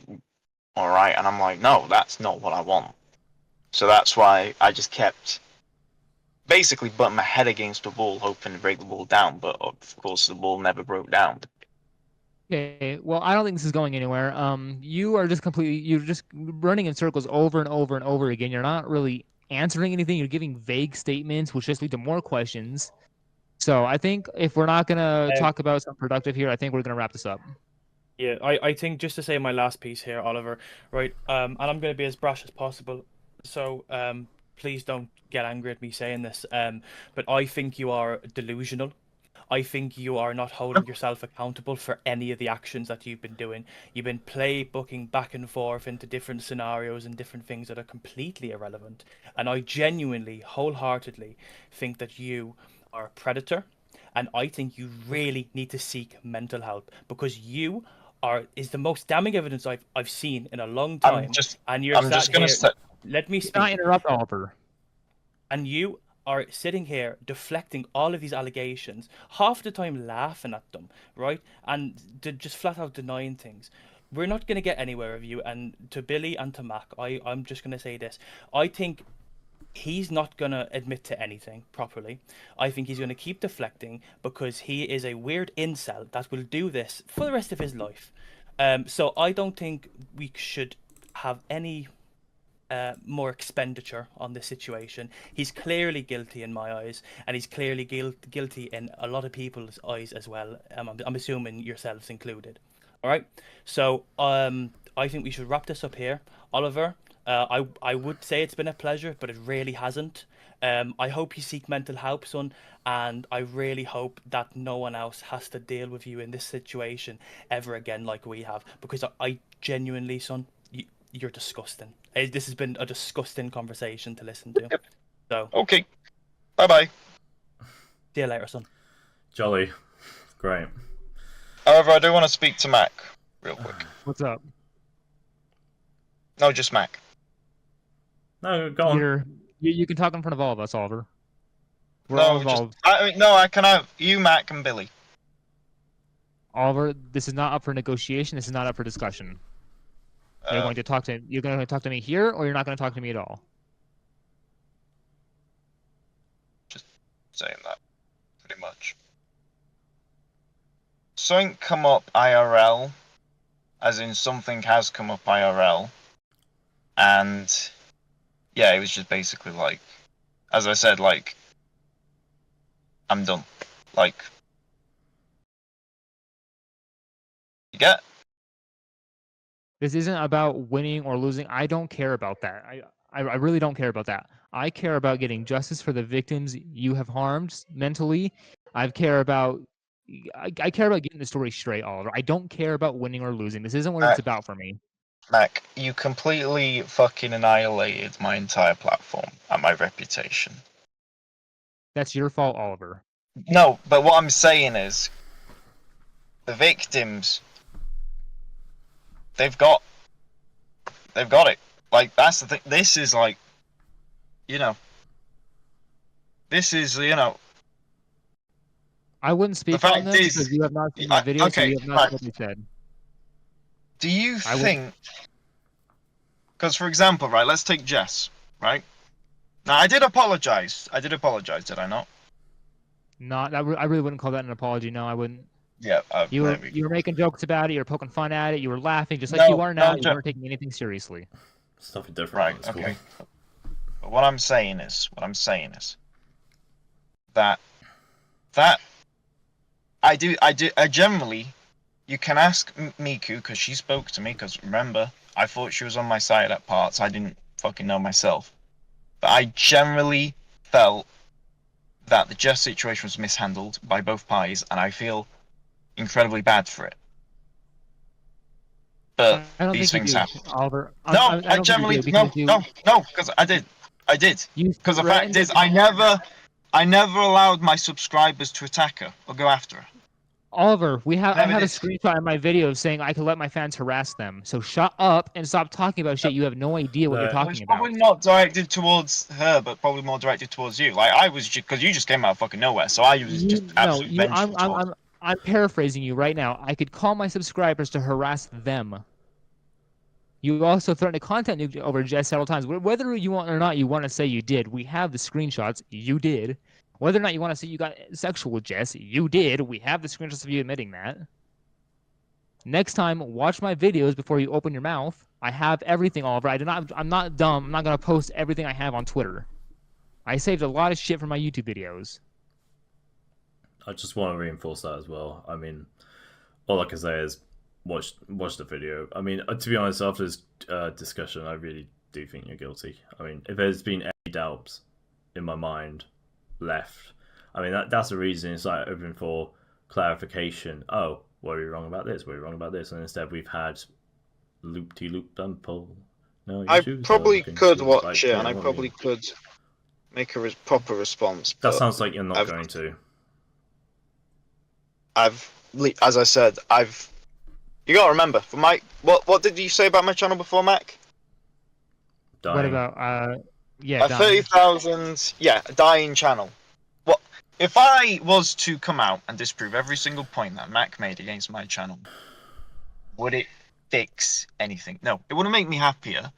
alright. And I'm like, no, that's not what I want. So that's why I just kept basically butting my head against the wall, hoping to break the wall down. But of course, the wall never broke down. Okay, well, I don't think this is going anywhere. You're just running in circles over and over and over again. You're not really answering anything. You're giving vague statements, which just lead to more questions. So I think if we're not gonna talk about something productive here, I think we're gonna wrap this up. Yeah, I think just to say my last piece here, Oliver, right? And I'm gonna be as brash as possible. So please don't get angry at me saying this. But I think you are delusional. I think you are not holding yourself accountable for any of the actions that you've been doing. You've been playbooking back and forth into different scenarios and different things that are completely irrelevant. And I genuinely, wholeheartedly think that you are a predator. And I think you really need to seek mental help, because you is the most damning evidence I've seen in a long time. Let me speak. Not interrupt, Oliver. And you are sitting here deflecting all of these allegations, half the time laughing at them, right? And just flat out denying things. We're not going to get anywhere with you. And to Billy and to Mac, I'm just going to say this. I think he's not going to admit to anything properly. I think he's going to keep deflecting because he is a weird incel that will do this for the rest of his life. So I don't think we should have any more expenditure on this situation. He's clearly guilty in my eyes, and he's clearly guilty in a lot of people's eyes as well. I'm assuming yourselves included. All right. So I think we should wrap this up here, Oliver. I would say it's been a pleasure, but it really hasn't. I hope you seek mental help, son, and I really hope that no one else has to deal with you in this situation ever again like we have, because I genuinely, son, you're disgusting. This has been a disgusting conversation to listen to. So okay, bye. See you later, son. Jolly, great. However, I do want to speak to Mac real quick. What's up? No, just Mac. No, go on. You can talk in front of all of us, Oliver. We're all involved. I can have you, Mac, and Billy. Oliver, this is not up for negotiation. This is not up for discussion. You're going to talk to me here, or you're not going to talk to me at all. Just saying that, pretty much. Something come up IRL, as in something has come up IRL, and yeah, it was just basically like, as I said, like, I'm done. Like, you get? This isn't about winning or losing. I don't care about that. I really don't care about that. I care about getting justice for the victims you have harmed mentally. I care about getting the story straight, Oliver. I don't care about winning or losing. This isn't what it's about for me. Mac, you completely fucking annihilated my entire platform and my reputation. That's your fault, Oliver. No, but what I'm saying is, the victims, they've got it. Like, that's the thing. This is like, this is, I wouldn't speak on this because you have not seen the video, so you have not what you said. Do you think, because for example, right, let's take Jess, right? Now, I did apologize, did I not? I really wouldn't call that an apology, no, I wouldn't. Yeah, you were making jokes about it, you were poking fun at it, you were laughing, just like you are now, you weren't taking anything seriously. Stuff is different. Right, okay. But what I'm saying is that I generally, you can ask Miku, because she spoke to me, because remember, I thought she was on my side at parts, I didn't fucking know myself. But I generally felt that the Jess situation was mishandled by both parties, and I feel incredibly bad for it. But these things happen. Oliver. No, I generally no, because I did. Because the fact is, I never allowed my subscribers to attack her or go after her. Oliver, I have a screenshot in my video saying I could let my fans harass them. So shut up and stop talking about shit. You have no idea what you're talking about. Probably not directed towards her, but probably more directed towards you. Like, I was just, because you just came out of fucking nowhere, so I was just absolutely vengeful. I'm paraphrasing you right now. I could call my subscribers to harass them. You also threatened a content nuke over Jess several times. Whether you want or not, you want to say you did. We have the screenshots. You did. Whether or not you want to say you got sexual with Jess, you did. We have the screenshots of you admitting that. Next time, watch my videos before you open your mouth. I have everything, Oliver. I'm not dumb. I'm not going to post everything I have on Twitter. I saved a lot of shit from my YouTube videos. I just want to reinforce that as well. I mean, all I can say is watch the video. I mean, to be honest, after this discussion, I really do think you're guilty. I mean, if there's been any doubts in my mind left, I mean, that's the reason it's like open for clarification. Oh, were we wrong about this? Were we wrong about this? And instead we've had loop-de-loop dumple. No, I probably could watch it, and I probably could make a proper response. That sounds like you're not going to. As I said, you gotta remember, for my what did you say about my channel before, Mac? Dying. What about a 30,000 dying channel. What if I was to come out and disprove every single point that Mac made against my channel? Would it fix anything? No, it wouldn't make me happier.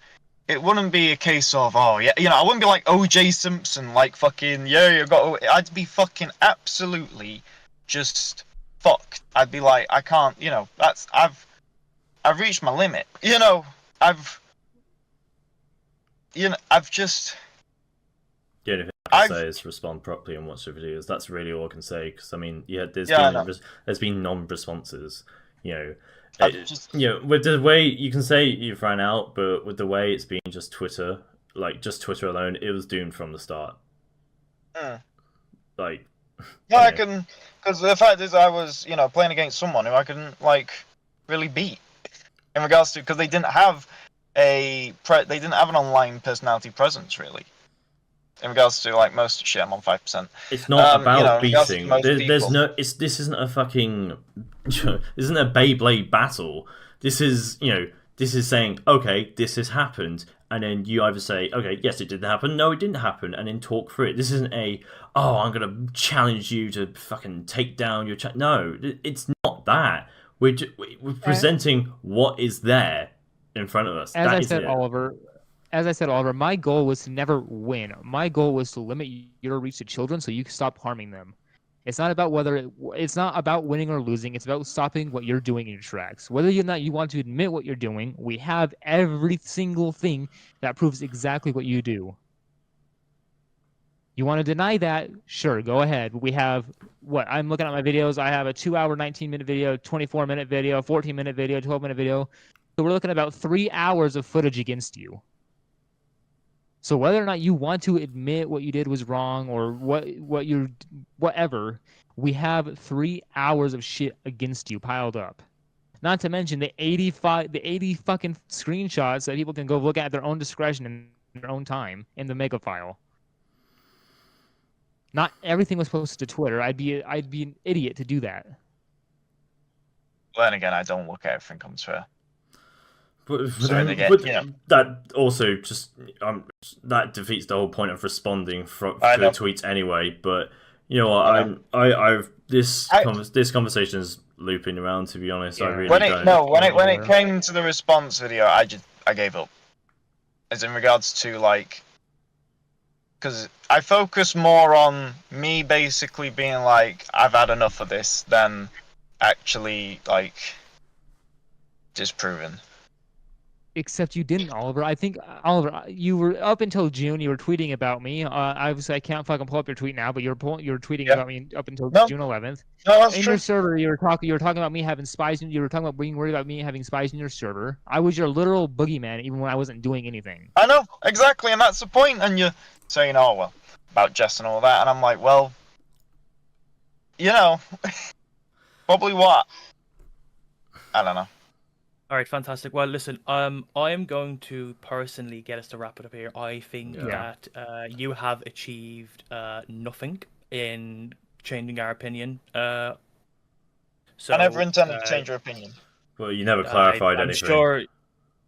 It wouldn't be a case of I wouldn't be like OJ Simpson, like fucking I'd be fucking absolutely just fucked. I'd be like, I can't, I've reached my limit. you know, I've just. The only thing I can say is respond properly and watch the videos. That's really all I can say. Because I mean, yeah, there's been non-responses. You know, you know, with the way you can say you've ran out, but with the way it's been just Twitter, like just Twitter alone, it was doomed from the start. Like, yeah, I can, because the fact is, I was, you know, playing against someone who I couldn't like really beat in regards to, because they didn't have they didn't have an online personality presence really. In regards to like most shit, I'm on 5%. It's not about beating. This isn't a fucking. This isn't a Beyblade battle. This is, you know, this is saying, okay, this has happened, and then you either say, okay, yes, it didn't happen, no, it didn't happen, and then talk through it. This isn't I'm gonna challenge you to fucking take down your No, it's not that. We're presenting what is there in front of us. As I said, Oliver, my goal was to never win. My goal was to limit your reach to children so you can stop harming them. It's not about it's not about winning or losing. It's about stopping what you're doing in your tracks. Whether or not you want to admit what you're doing, we have every single thing that proves exactly what you do. You want to deny that? Sure, go ahead. We have, I'm looking at my videos. I have a 2-hour, 19-minute video, 24-minute video, 14-minute video, 12-minute video. So we're looking at about 3 hours of footage against you. So whether or not you want to admit what you did was wrong or whatever, we have 3 hours of shit against you piled up. Not to mention the 80 fucking screenshots that people can go look at their own discretion in their own time in the mega file. Not everything was posted to Twitter. I'd be an idiot to do that. Well, then again, I don't look at everything on Twitter. But that also just that defeats the whole point of responding through tweets anyway. But you know what? This conversation is looping around. To be honest, I really don't. When it came to the response video, I gave up. As in regards to like, because I focus more on me basically being like, I've had enough of this, than actually like disproving. Except you didn't, Oliver. I think, Oliver, you were up until June. You were tweeting about me. Obviously, I can't fucking pull up your tweet now, but you were tweeting about me up until June 11th. No, that's true. Your server, you were talking about me having spies. You were talking about being worried about me having spies in your server. I was your literal boogeyman, even when I wasn't doing anything. I know exactly, and that's the point. And you're saying, "Oh well," about Jess and all that, and I'm like, "Well, you know, probably what? I don't know." All right, fantastic. Well, listen, I am going to personally get us to wrap it up here. I think that you have achieved nothing in changing our opinion. So I never intended to change your opinion. Well, you never clarified anything.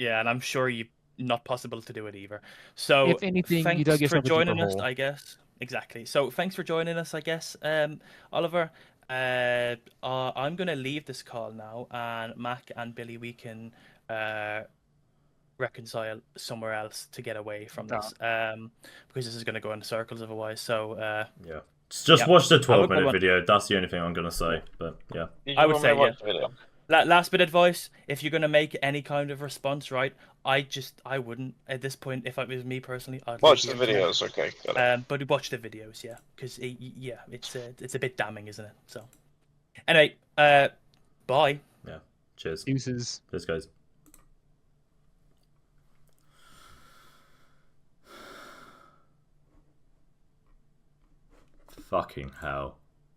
And I'm sure not possible to do it either. So, if anything, thanks for joining us, I guess. Exactly. So, thanks for joining us, I guess, Oliver. I'm going to leave this call now, and Mac and Billy, we can reconcile somewhere else to get away from this, because this is going to go in circles otherwise. So just watch the 12-minute video. That's the only thing I'm going to say. But yeah, I would say last bit of advice: if you're going to make any kind of response, right? I wouldn't at this point. If it was me personally, I'd watch the videos. Okay, got it. But watch the videos, yeah, because it's a bit damning, isn't it? So, anyway, bye. Yeah, cheers. Deuces. Cheers, guys. Fucking hell.